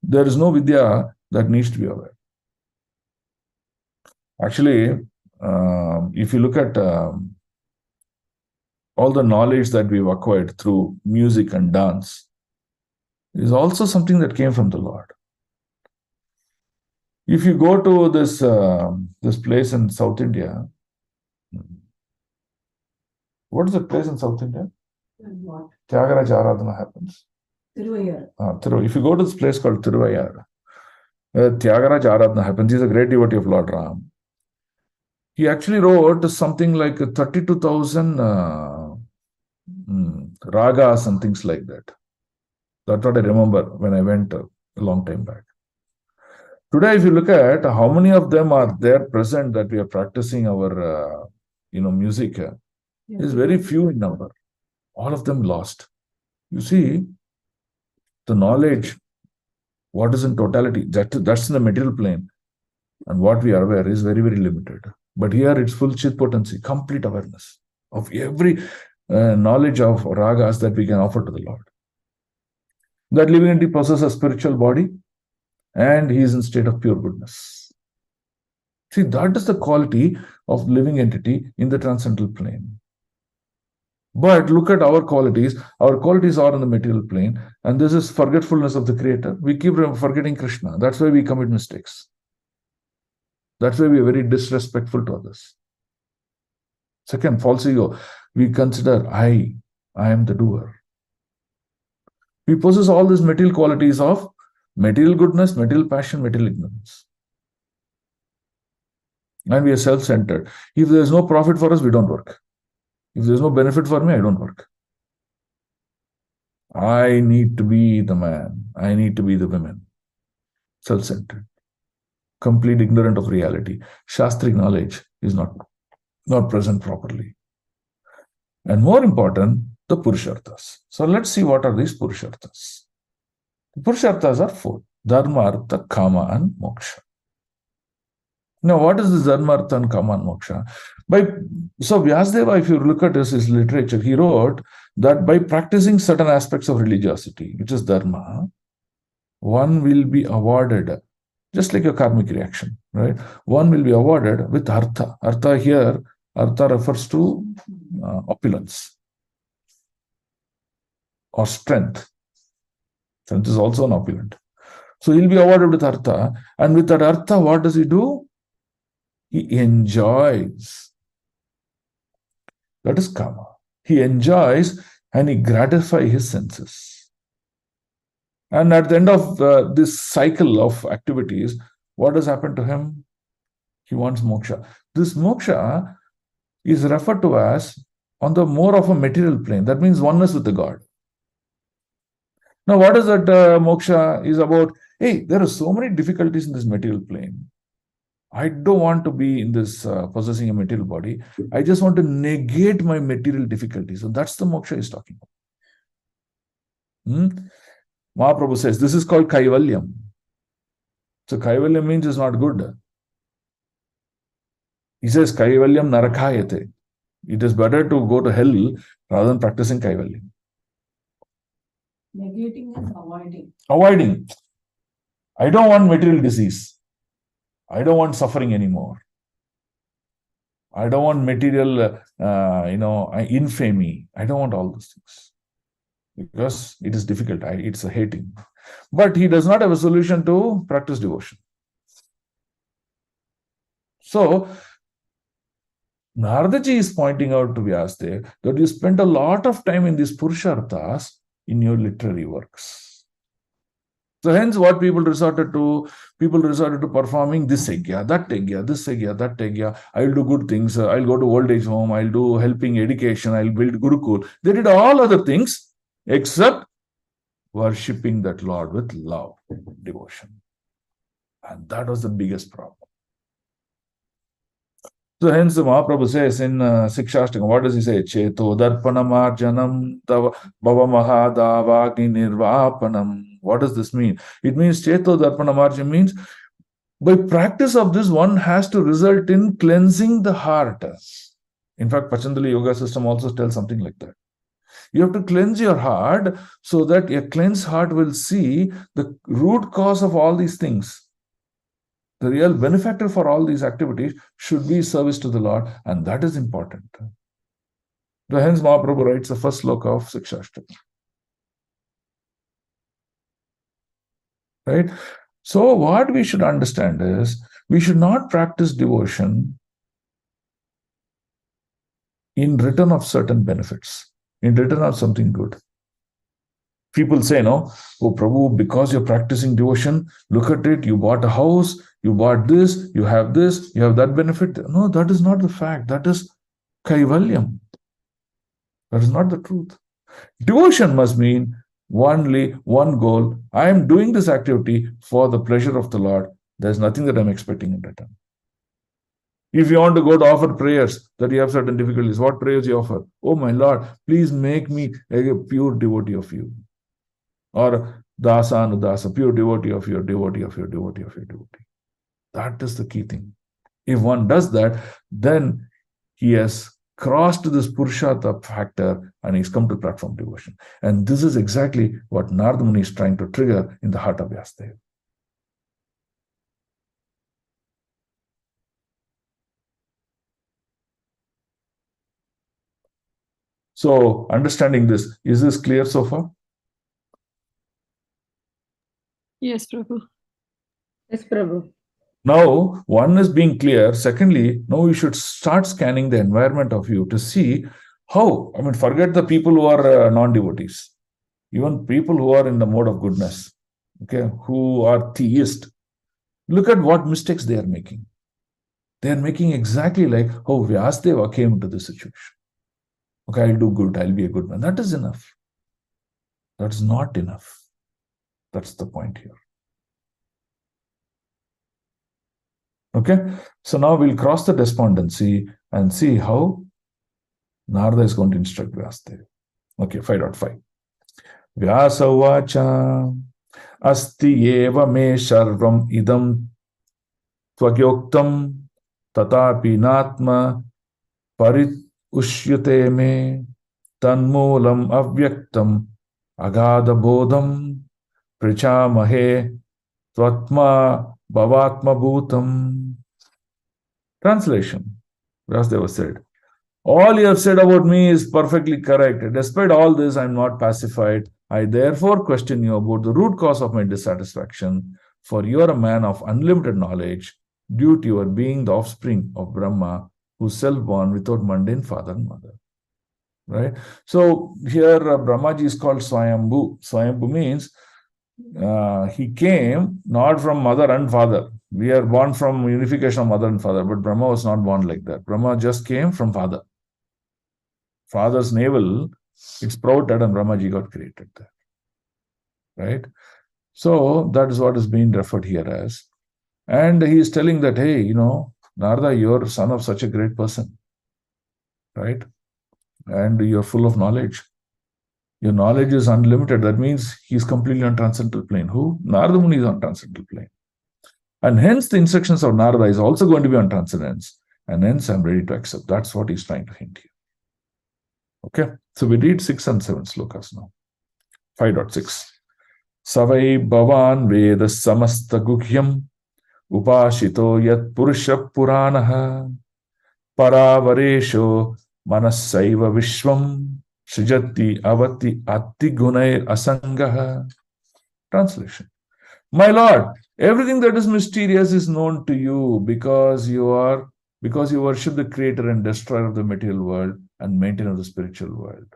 There is no vidya that needs to be aware. Actually, if you look at all the knowledge that we've acquired through music and dance, is also something that came from the Lord. If you go to this place in South India, what is the place in South India? Tyagaraja Aradhana happens. If you go to this place called Tiruvayar, Tyagaraja Aradhana happens. He's a great devotee of Lord Ram. He actually wrote something like 32,000 ragas and things like that. That's what I remember when I went a long time back. Today, if you look at how many of them are there present that we are practicing our music, is very few in number. All of them lost. You see, the knowledge, what is in totality, that's in the material plane. And what we are aware is very, very limited. But here it's full chit potency, complete awareness of every knowledge of ragas that we can offer to the Lord. That living entity possesses a spiritual body and he is in state of pure goodness. See, that is the quality of living entity in the transcendental plane. But look at our qualities. Our qualities are in the material plane, and this is forgetfulness of the Creator. We keep forgetting Krishna. That's why we commit mistakes. That's why we are very disrespectful to others. Second, false ego. We consider I am the doer. We possess all these material qualities of material goodness, material passion, material ignorance. And we are self-centered. If there is no profit for us, we don't work. If there is no benefit for me, I don't work. I need to be the man. I need to be the woman. Self-centered. Complete ignorant of reality. Shastric knowledge is not present properly. And more important, the Purusharthas. So let's see what are these Purusharthas. The Purusharthas are four. Dharma, Artha, Kama and Moksha. Now, what is this Dharma, Artha and Kama and Moksha? So Vyasadeva, if you look at his literature, he wrote that by practicing certain aspects of religiosity, which is Dharma, one will be awarded, just like a karmic reaction, right? One will be awarded with Artha. Artha here, Artha refers to opulence or strength. Strength is also an opulent. So he'll be awarded with Artha. And with that Artha, what does he do? He enjoys. That is Kama. He enjoys and he gratifies his senses. And at the end of this cycle of activities, what has happened to him? He wants moksha. This moksha is referred to as on the more of a material plane. That means oneness with the God. Now, what is that moksha is about? Hey, there are so many difficulties in this material plane. I don't want to be in this possessing a material body. I just want to negate my material difficulties. So that's the moksha he's talking about. Mahaprabhu says, this is called Kaivalyam. So Kaivalyam means it's not good. He says, Kaivalyam narakayate. It is better to go to hell rather than practicing Kaivalyam. Negating and avoiding. Avoiding. I don't want material disease. I don't want suffering anymore. I don't want material, infamy. I don't want all those things. Because it is difficult. It's a hating. But he does not have a solution to practice devotion. So, Naradaji is pointing out to Vyasadeva that you spend a lot of time in these Purusharthas in your literary works. So hence what people resorted to performing this yajna, that yajna, this yajna, that yajna. I'll do good things. I'll go to old age home. I'll do helping education. I'll build Gurukul. They did all other things except worshipping that Lord with love, devotion. And that was the biggest problem. So hence the Mahaprabhu says in Sikshastakam, what does he say? Cheto darpanamarjanam tava bhava mahadavagni nirvapanam. What does this mean? It means Cheto darpanamarjanam means by practice of this, one has to result in cleansing the heart. In fact, Patanjali Yoga system also tells something like that. You have to cleanse your heart so that a cleansed heart will see the root cause of all these things. The real benefactor for all these activities should be service to the Lord, and that is important. So hence Mahaprabhu writes the first sloka of Sikshashtaka. Right? So what we should understand is, we should not practice devotion in return of certain benefits, in return of something good. People say, no, oh Prabhu, because you're practicing devotion, look at it, you bought a house, you bought this, you have that benefit. No, that is not the fact. That is kaivalyam. That is not the truth. Devotion must mean only one goal. I am doing this activity for the pleasure of the Lord. There's nothing that I'm expecting in return. If you want to go to offer prayers, that you have certain difficulties, what prayers you offer? Oh my Lord, please make me a pure devotee of you. Or dasa anudasa, pure devotee of your devotee of your devotee of your devotee. That is the key thing. If one does that, then he has crossed this Purushartha factor and he's come to platform devotion. And this is exactly what Narada Muni is trying to trigger in the heart of Vyasadeva. So, understanding this, is this clear so far? Yes, Prabhu. Yes, Prabhu. Now, one is being clear. Secondly, now you should start scanning the environment of you to see how, forget the people who are non-devotees, even people who are in the mode of goodness, okay, who are theist. Look at what mistakes they are making. They are making exactly like how Vyasadeva came into this situation. Okay, I'll do good, I'll be a good man. That is enough. That's not enough. That's the point here. Okay, so now we'll cross the despondency and see how Narada is going to instruct Vyasadeva. Okay, 5.5. Vyasa vacha asti eva me sharvam idam tvagyoktam tatapi natma parit ushyate me tanmulam avyaktam agada bodham prichamahe tvatma bhavatma bhutam. Translation. Vyasadeva said, all you have said about me is perfectly correct. Despite all this, I am not pacified. I therefore question you about the root cause of my dissatisfaction, for you are a man of unlimited knowledge, due to your being the offspring of Brahma, who is self-born without mundane father and mother. Right? So here Brahmaji is called Swayambhu. Swayambhu means he came not from mother and father. We are born from unification of mother and father, but Brahma was not born like that. Brahma just came from father. Father's navel, it sprouted and Brahmaji got created there. Right? So that is what is being referred here as. And he is telling that, hey, Narada, you're son of such a great person. Right? And you're full of knowledge. Your knowledge is unlimited. That means he's completely on transcendental plane. Who? Narada Muni is on transcendental plane. And hence the instructions of Narada is also going to be on transcendence. And hence I'm ready to accept. That's what he's trying to hint here. Okay, so we read 6 and 7 slokas now. 5.6. Savai bhavan veda samasta guhyam upashito yat purusha puranaha paravaresho manasaiva vishwam srijati avati atti gunair asangaha. Translation. My Lord, everything that is mysterious is known to you because you worship the creator and destroyer of the material world and maintainer of the spiritual world,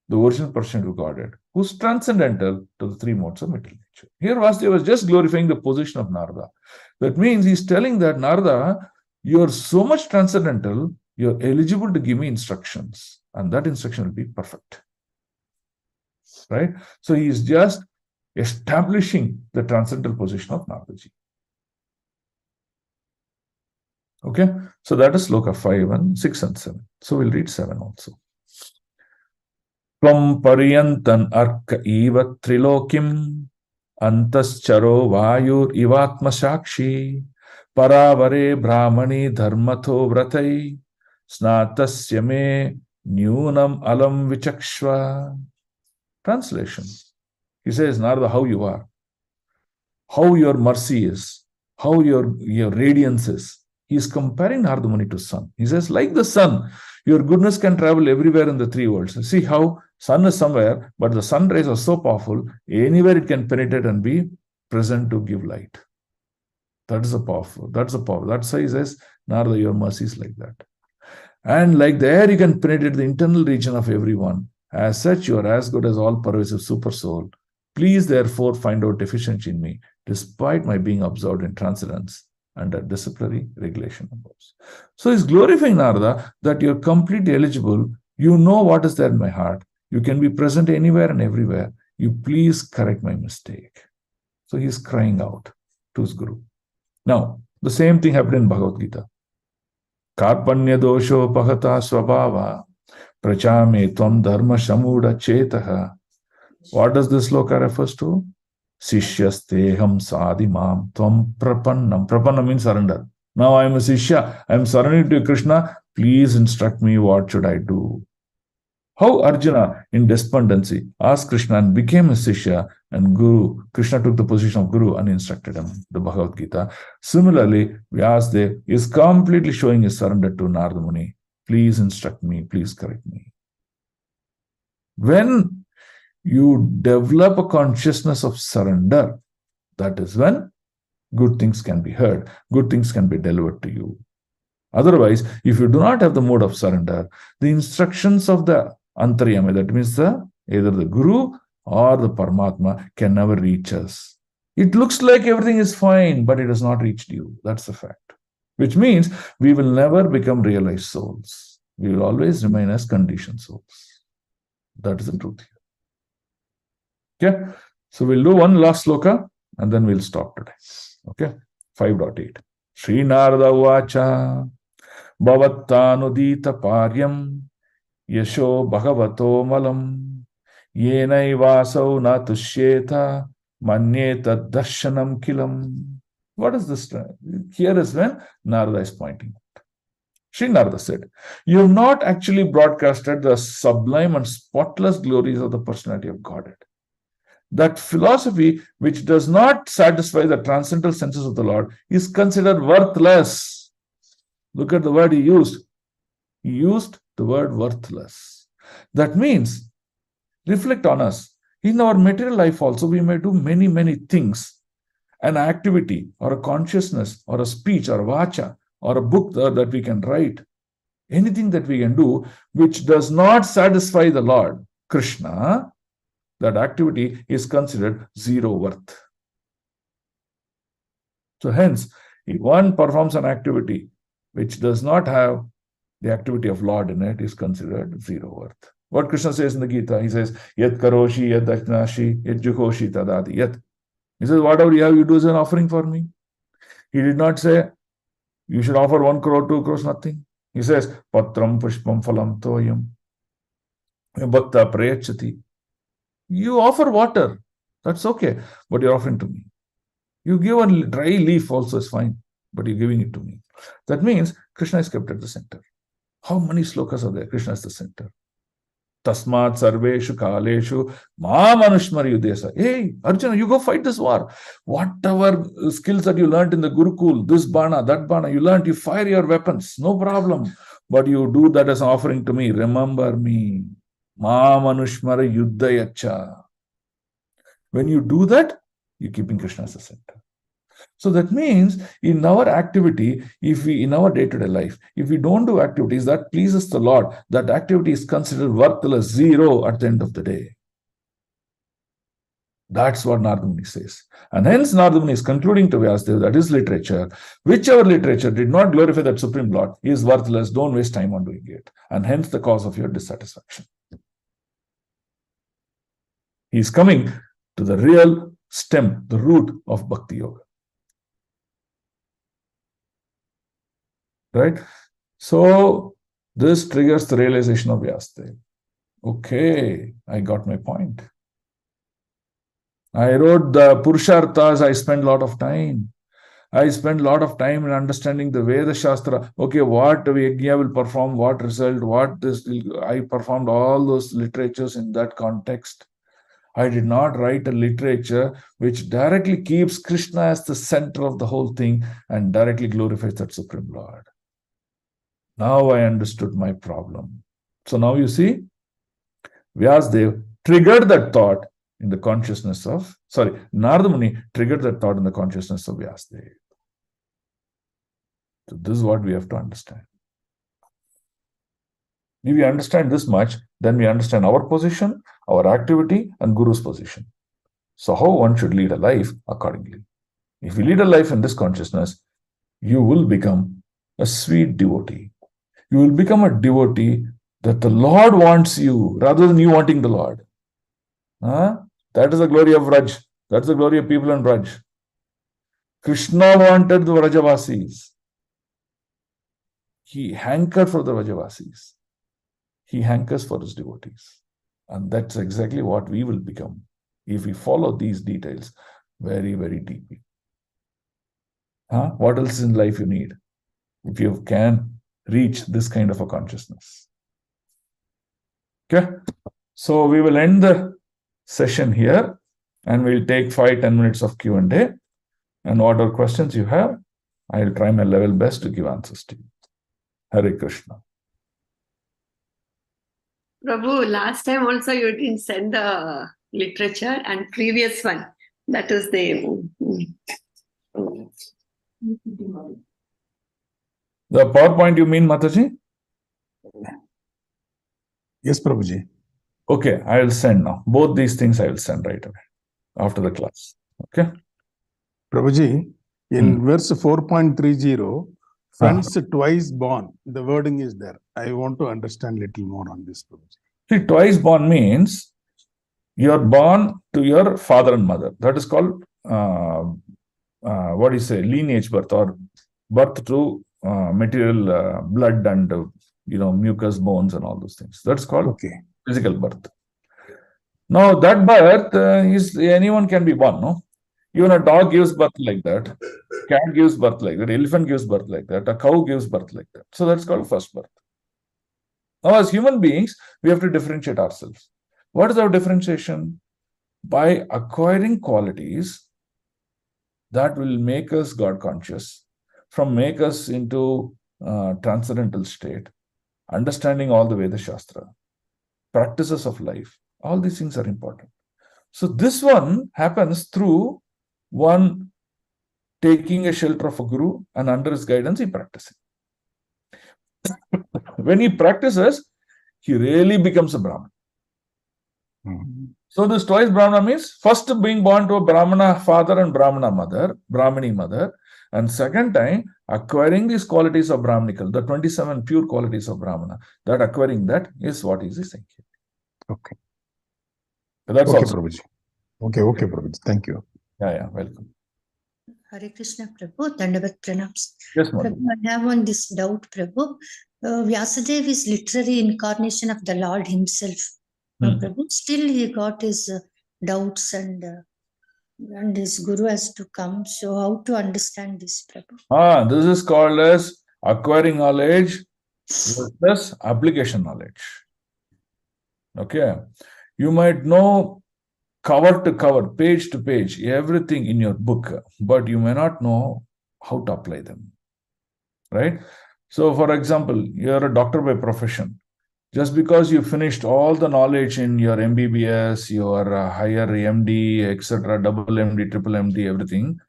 the original person of Godhead, who's transcendental to the three modes of material nature. Here Vasudeva was just glorifying the position of Narada. That means he's telling that Narada, you're so much transcendental, you're eligible to give me instructions, and that instruction will be perfect. Right? So he's just establishing the transcendental position of Naradaji. Okay, so that is sloka 5 and 6 and 7. So we'll read 7 also. Tvam pariyantan arka eva trilokim antascharo vayur ivatma shakshi paravare brahmani dharmatho vratai snatasya me Nyunam alam vichakshva. Translation. He says, Narada, how you are, how your mercy is, how your radiance is. He is comparing Narada Muni to sun. He says, like the sun, your goodness can travel everywhere in the three worlds. See how sun is somewhere, but the sun rays are so powerful, anywhere it can penetrate and be present to give light. That is the powerful. That's the power. That's why he says, Narada, your mercy is like that. And like the air, you can penetrate the internal region of everyone. As such, you are as good as all pervasive super soul. Please, therefore, find out deficiency in me, despite my being absorbed in transcendence under disciplinary regulation. So he's glorifying Narada that you're completely eligible. You know what is there in my heart. You can be present anywhere and everywhere. You please correct my mistake. So he's crying out to his Guru. Now, the same thing happened in Bhagavad Gita. Karpanya dosho pahata swabhava prachame tvam dharma shamuda chetaha. What does this sloka refers to? Sishyasteham sadimam tvam prapannam. Prapanna means surrender. Now I am a Sishya. I am surrendering to Krishna. Please instruct me what should I do. How Arjuna, in despondency, asked Krishna and became a Sishya, and Guru, Krishna took the position of Guru and instructed him, the Bhagavad Gita. Similarly, Vyasadeva is completely showing his surrender to Narada Muni. Please instruct me, please correct me. When you develop a consciousness of surrender, that is when good things can be heard, good things can be delivered to you. Otherwise, if you do not have the mode of surrender, the instructions of the Antaryami, that means either the Guru or the Paramatma, can never reach us. It looks like everything is fine, but it has not reached you. That's the fact. Which means we will never become realized souls. We will always remain as conditioned souls. That is the truth here. Okay? So we'll do one last sloka and then we'll stop today. Okay? 5.8. Sri Narada Vacha Bhavatanudita Paryam Yasho Bhagavato Malam Yenaivasau Natushyeta Manyeta Darshanam Kilam. What is this? Here is when Narada is pointing. Sri Narada said, you have not actually broadcasted the sublime and spotless glories of the personality of Godhead. That philosophy which does not satisfy the transcendental senses of the Lord is considered worthless. Look at the word he used. He used the word worthless. That means, reflect on us. In our material life also, we may do many, many things. An activity or a consciousness or a speech or a vacha or a book that we can write. Anything that we can do which does not satisfy the Lord, Krishna, that activity is considered zero worth. So hence, if one performs an activity which does not have the activity of Lord in it, is considered zero worth. What Krishna says in the Gita, he says, Yat karoshi, yat daknashi, yat jukoshi tadadi, yat. He says, whatever you have, you do as an offering for me. He did not say, you should offer 1 crore, 2 crores, nothing. He says, Patram pushpam phalam toyam, bhakta prayachati. You offer water, that's okay, but you're offering to me. You give a dry leaf also is fine, but you're giving it to me. That means Krishna is kept at the center. How many slokas are there? Krishna is the center. Tasmat sarveshu kaleshu ma manushmari yudesa. Hey, Arjuna, you go fight this war. Whatever skills that you learned in the Gurukul, this bana, that bana, you learned, you fire your weapons, no problem. But you do that as an offering to me. Remember me. Ma manushmara yuddhayacha. When you do that, you're keeping Krishna as the center. So that means in our activity, if we, in our day-to-day life, if we don't do activities that pleases the Lord, that activity is considered worthless, zero at the end of the day. That's what Narada Muni says. And hence Narada Muni is concluding to Vyasadeva that his literature, whichever literature did not glorify that Supreme Lord, is worthless. Don't waste time on doing it. And hence the cause of your dissatisfaction. He is coming to the real stem, the root of Bhakti Yoga. Right? So this triggers the realization of Vyasadeva. Okay, I got my point. I wrote the Purusharthas, I spent a lot of time. I spent a lot of time in understanding the Veda Shastra. Okay, what Yajna will perform, what result, what this. I performed all those literatures in that context. I did not write a literature which directly keeps Krishna as the center of the whole thing and directly glorifies that Supreme Lord. Now I understood my problem. So now you see, Vyasdev triggered that thought in the consciousness of, Narada Muni triggered that thought in the consciousness of Vyasdev. So this is what we have to understand. If we understand this much, then we understand our position, our activity, and Guru's position. So how one should lead a life accordingly. If you lead a life in this consciousness, you will become a sweet devotee. You will become a devotee that the Lord wants you rather than you wanting the Lord. That is the glory of Raj. That's the glory of people in Raj. Krishna wanted the Vrajavasis. He hankered for the Vrajavasis. He hankers for his devotees. And that's exactly what we will become if we follow these details very, very deeply. What else in life you need if you can reach this kind of a consciousness? Okay, so we will end the session here and we'll take 5-10 minutes of Q&A, and whatever questions you have, I'll try my level best to give answers to you. Hare Krishna. Prabhu, last time also you didn't send the literature, and previous one, that is the... The PowerPoint you mean, Mataji? Yes, Prabhuji. Okay, I will send now. Both these things I will send right away after the class. Okay. Prabhuji, in verse 4.30, friends twice born, the wording is there. I want to understand little more on this, Prabhuji. See, twice born means you are born to your father and mother. That is called, lineage birth, or birth to material blood and, mucus, bones and all those things. That's called physical birth. Now, that birth anyone can be born, no? Even a dog gives birth like that. Cat gives birth like that. Elephant gives birth like that. A cow gives birth like that. So that's called first birth. Now, as human beings, we have to differentiate ourselves. What is our differentiation? By acquiring qualities that will make us God conscious, make us into transcendental state, understanding all the Veda Shastra, practices of life. All these things are important. So this one happens through one taking a shelter of a guru, and under his guidance, he practices. When he practices, he really becomes a Brahman. So this twice Brahmana means first being born to a Brahmana father and Brahmana mother, Brahmini mother, and second time acquiring these qualities of Brahmanical, the 27 pure qualities of Brahmana. That acquiring that is what is saying here. Okay. But that's also Prabhuji. Okay, Prabhuji. Thank you. Yeah, welcome. Hare Krishna Prabhu, Dandavat Pranams. Yes, Prabhu, I have on this doubt, Prabhu. Vyasadeva is literary incarnation of the Lord himself. Prabhu, still he got his doubts and his guru has to come. So how to understand this, Prabhu? This is called as acquiring knowledge versus application knowledge. Okay. You might know cover to cover, page to page, everything in your book, but you may not know how to apply them. Right? So, for example, you're a doctor by profession. Just because you finished all the knowledge in your MBBS, your higher MD, etc., double MD, triple MD, everything,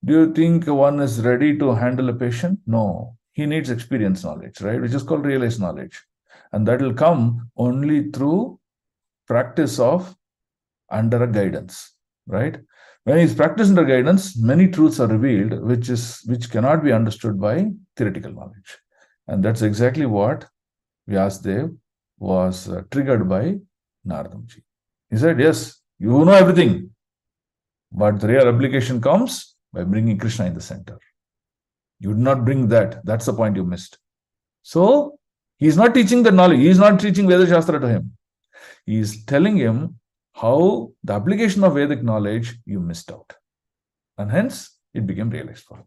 do you think one is ready to handle a patient? No. He needs experience knowledge, right? Which is called realized knowledge. And that will come only through practice of under a guidance, right? When he's practiced under guidance, many truths are revealed, which cannot be understood by theoretical knowledge. And that's exactly what Vyasdev was triggered by Naradamji. He said, yes, you know everything, but the real application comes by bringing Krishna in the center. You did not bring that. That's the point you missed. So, he's not teaching the knowledge. He's not teaching Veda Shastra to him. He's telling him how the application of Vedic knowledge you missed out. And hence, it became realized for him.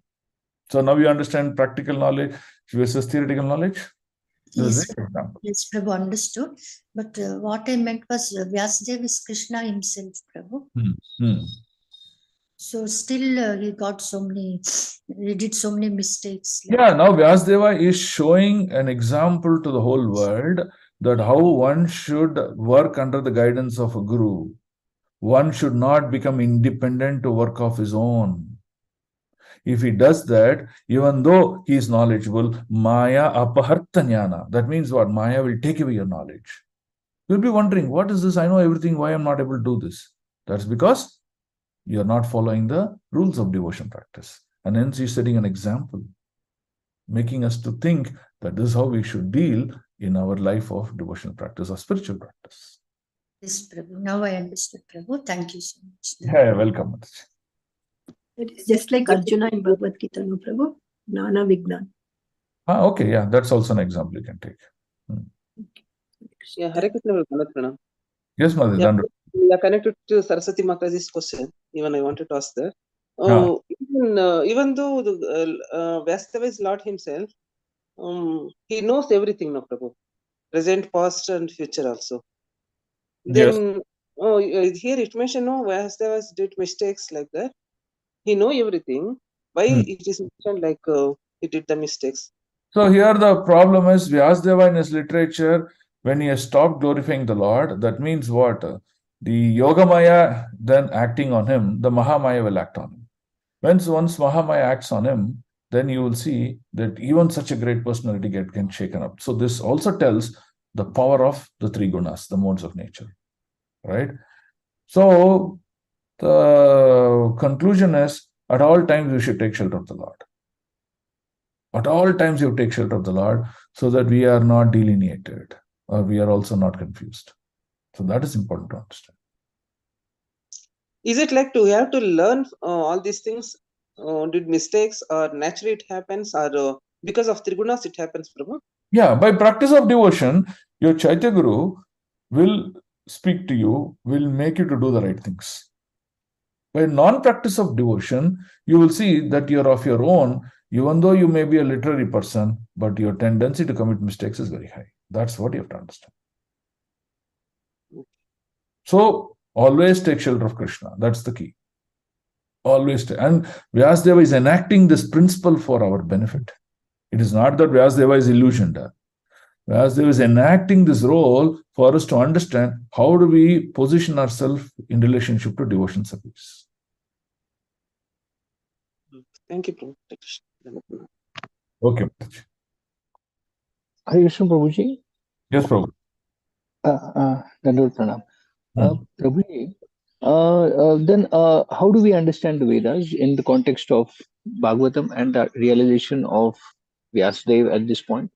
So now you understand practical knowledge versus theoretical knowledge? This is Yes, the example. yes, Prabhu, understood. But what I meant was Vyasadeva is Krishna himself, Prabhu. So still he did so many mistakes. Like Yeah, now Vyasadeva is showing an example to the whole world that how one should work under the guidance of a guru. One should not become independent to work of his own. If he does that, even though he is knowledgeable, Maya apaharta jnana. That means what? Maya will take away your knowledge. You'll be wondering, what is this? I know everything. Why I'm not able to do this? That's because you're not following the rules of devotion practice. And hence he's setting an example, making us to think that this is how we should deal in our life of devotional practice or spiritual practice. this, Prabhu. Now I understood, Prabhu. Thank you so much. Yeah, welcome. Mataji. It is just like Arjuna in Bhagavad Gita, no Prabhu? Nana Vignan. Okay, yeah, that's also an example you can take. Yeah, Hare Krishna, Pranam. Yes, Mother. Yeah, we are connected to Saraswati Mataji's question. Even I wanted to ask that. Even though Vyasadeva is Lord himself, he knows everything, no Prabhu. Present, past, and future also. Then, here it mentioned, no, Vyasadeva did mistakes like that. He know everything. Why it is mentioned like he did the mistakes? So here the problem is Vyasadeva in his literature, when he has stopped glorifying the Lord, that means what? The Yogamaya then acting on him, the Mahamaya will act on him. Once Mahamaya acts on him, then you will see that even such a great personality gets shaken up. So this also tells the power of the three gunas, the modes of nature, right? So the conclusion is, at all times you should take shelter of the Lord. At all times you take shelter of the Lord so that we are not delineated or we are also not confused. So that is important to understand. Is it like to have to learn all these things? Did mistakes or naturally it happens, or because of Trigunas it happens, Prabhu? Yeah, by practice of devotion, your Chaitya Guru will speak to you, will make you to do the right things. By non-practice of devotion, you will see that you're of your own, even though you may be a literary person, but your tendency to commit mistakes is very high. That's what you have to understand. So, always take shelter of Krishna. That's the key. Always. And Vyasadeva is enacting this principle for our benefit. It is not that Vyasadeva is illusioned. Vyasadeva is enacting this role for us to understand how do we position ourselves in relationship to devotion service. Thank you, Prabhu. Okay. Hare Krishna, Prabhuji. Yes, Prabhu. Dandavad Pranam. Prabhuji, then how do we understand the Vedas in the context of Bhagavatam and the realization of Vyasadeva at this point?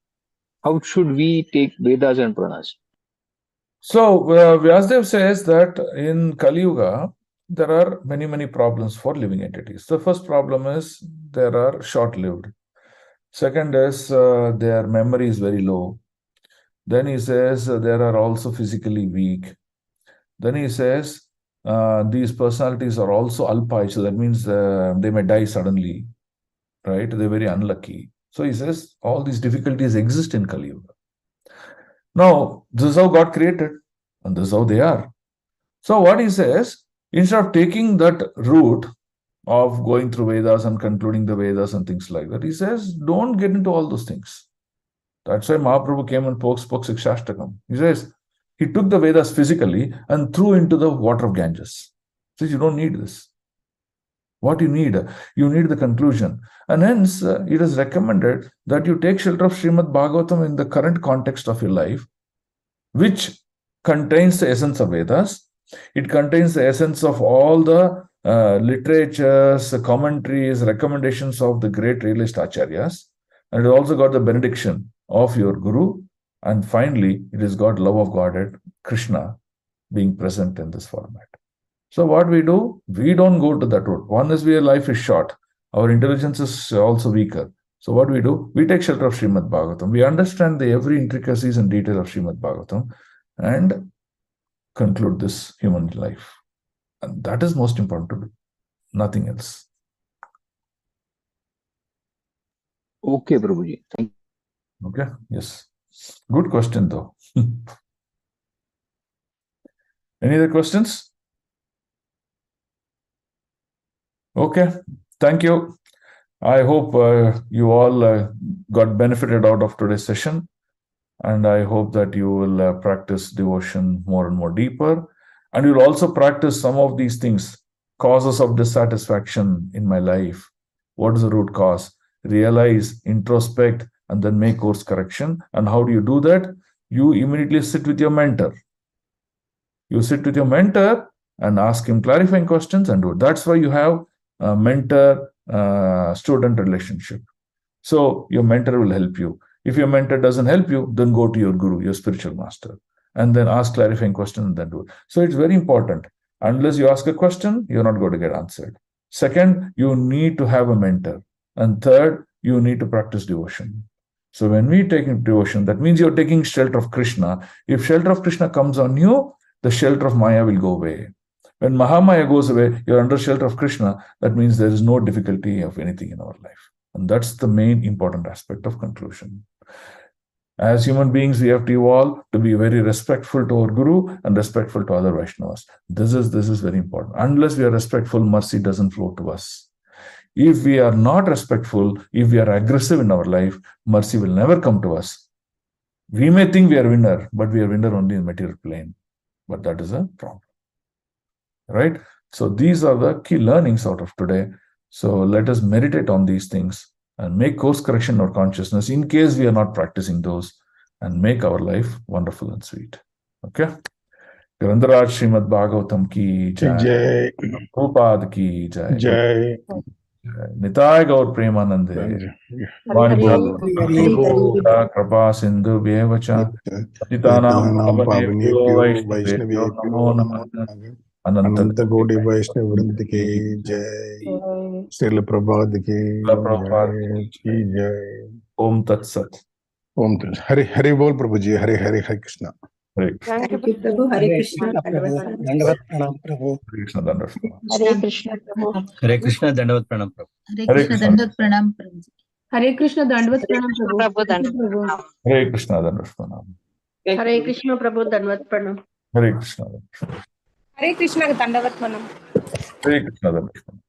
How should we take Vedas and Puranas? So, Vyasadeva says that in Kali Yuga, there are many, many problems for living entities. The first problem is they are short-lived. Second is their memory is very low. Then he says there are also physically weak. Then he says these personalities are also alpai, so that means they may die suddenly, right? They're very unlucky. So he says all these difficulties exist in Kali Yuga. Now, this is how God created, and this is how they are. So what he says, instead of taking that route of going through Vedas and concluding the Vedas and things like that, he says, don't get into all those things. That's why Mahaprabhu came and spoke Sikshashtakam. He says, he took the Vedas physically and threw into the water of Ganges. He says, you don't need this. What you need the conclusion. And hence, it is recommended that you take shelter of Srimad Bhagavatam in the current context of your life, which contains the essence of Vedas. It contains the essence of all the literatures, commentaries, recommendations of the great realist acharyas. And it also got the benediction of your Guru. And finally, it has got love of Godhead, Krishna, being present in this format. So what we do, we don't go to that route. One is our life is short. Our intelligence is also weaker. So what we do, we take shelter of Srimad Bhagavatam. We understand the every intricacies and detail of Srimad Bhagavatam and conclude this human life. And that is most important to do. Nothing else. Okay, Prabhuji. Thank you. Okay, yes. Good question though. Any other questions? Okay, thank you. I hope you all got benefited out of today's session, and I hope that you will practice devotion more and more deeper, and you'll also practice some of these things. Causes of dissatisfaction in my life. What is the root cause? Realize, introspect, and then make course correction. And how do you do that? You immediately sit with your mentor. You sit with your mentor and ask him clarifying questions and do it. That's why you have a mentor-student relationship. So your mentor will help you. If your mentor doesn't help you, then go to your guru, your spiritual master, and then ask clarifying questions and then do it. So it's very important. Unless you ask a question, you're not going to get answered. Second, you need to have a mentor. And third, you need to practice devotion. So when we take devotion, that means you're taking shelter of Krishna. If shelter of Krishna comes on you, the shelter of Maya will go away. When Mahamaya goes away, you're under shelter of Krishna. That means there is no difficulty of anything in our life. And that's the main important aspect of conclusion. As human beings, we have to evolve to be very respectful to our Guru and respectful to other Vaishnavas. This is very important. Unless we are respectful, mercy doesn't flow to us. If we are not respectful, if we are aggressive in our life, mercy will never come to us. We may think we are winner, but we are winner only in material plane. But that is a problem. Right? So these are the key learnings out of today. So let us meditate on these things and make course correction or consciousness in case we are not practicing those, and make our life wonderful and sweet. Okay? Grandaraj Srimad Bhagavatam ki jai. Jai. Prabhupada ki jai. Jai. Nitai Gaur Premanande. Krapa Sindhu Vyevacha. Patitanam Pavanebhyo Vaishnavebhyo Namo Namah. Ananta Koti Vaishnav Vrind ki jai. Srila Prabhupada ki jai. Om Tat Sat. Om Tat. Hari Bol Prabhuji. Hare Krishna. Hare Thank you, Prabhu. Hare Krishna. Dandavat pranam Prabhu. Krishna Dandavat. Hare Krishna, Prabhu. Hare Krishna, Dandavat Pranam Prabhu. Hare Krishna, Dandavat Pranam Prabhu. Hare Krishna, Dandvat Pranam Prabhu. Prabhu. Hare Krishna Dandavat. Hare Krishna, Prabhu, Dandvat Pranam. Hare Krishna. Hare Krishna, Dandavat Pranam. Hare Krishna Dandavat.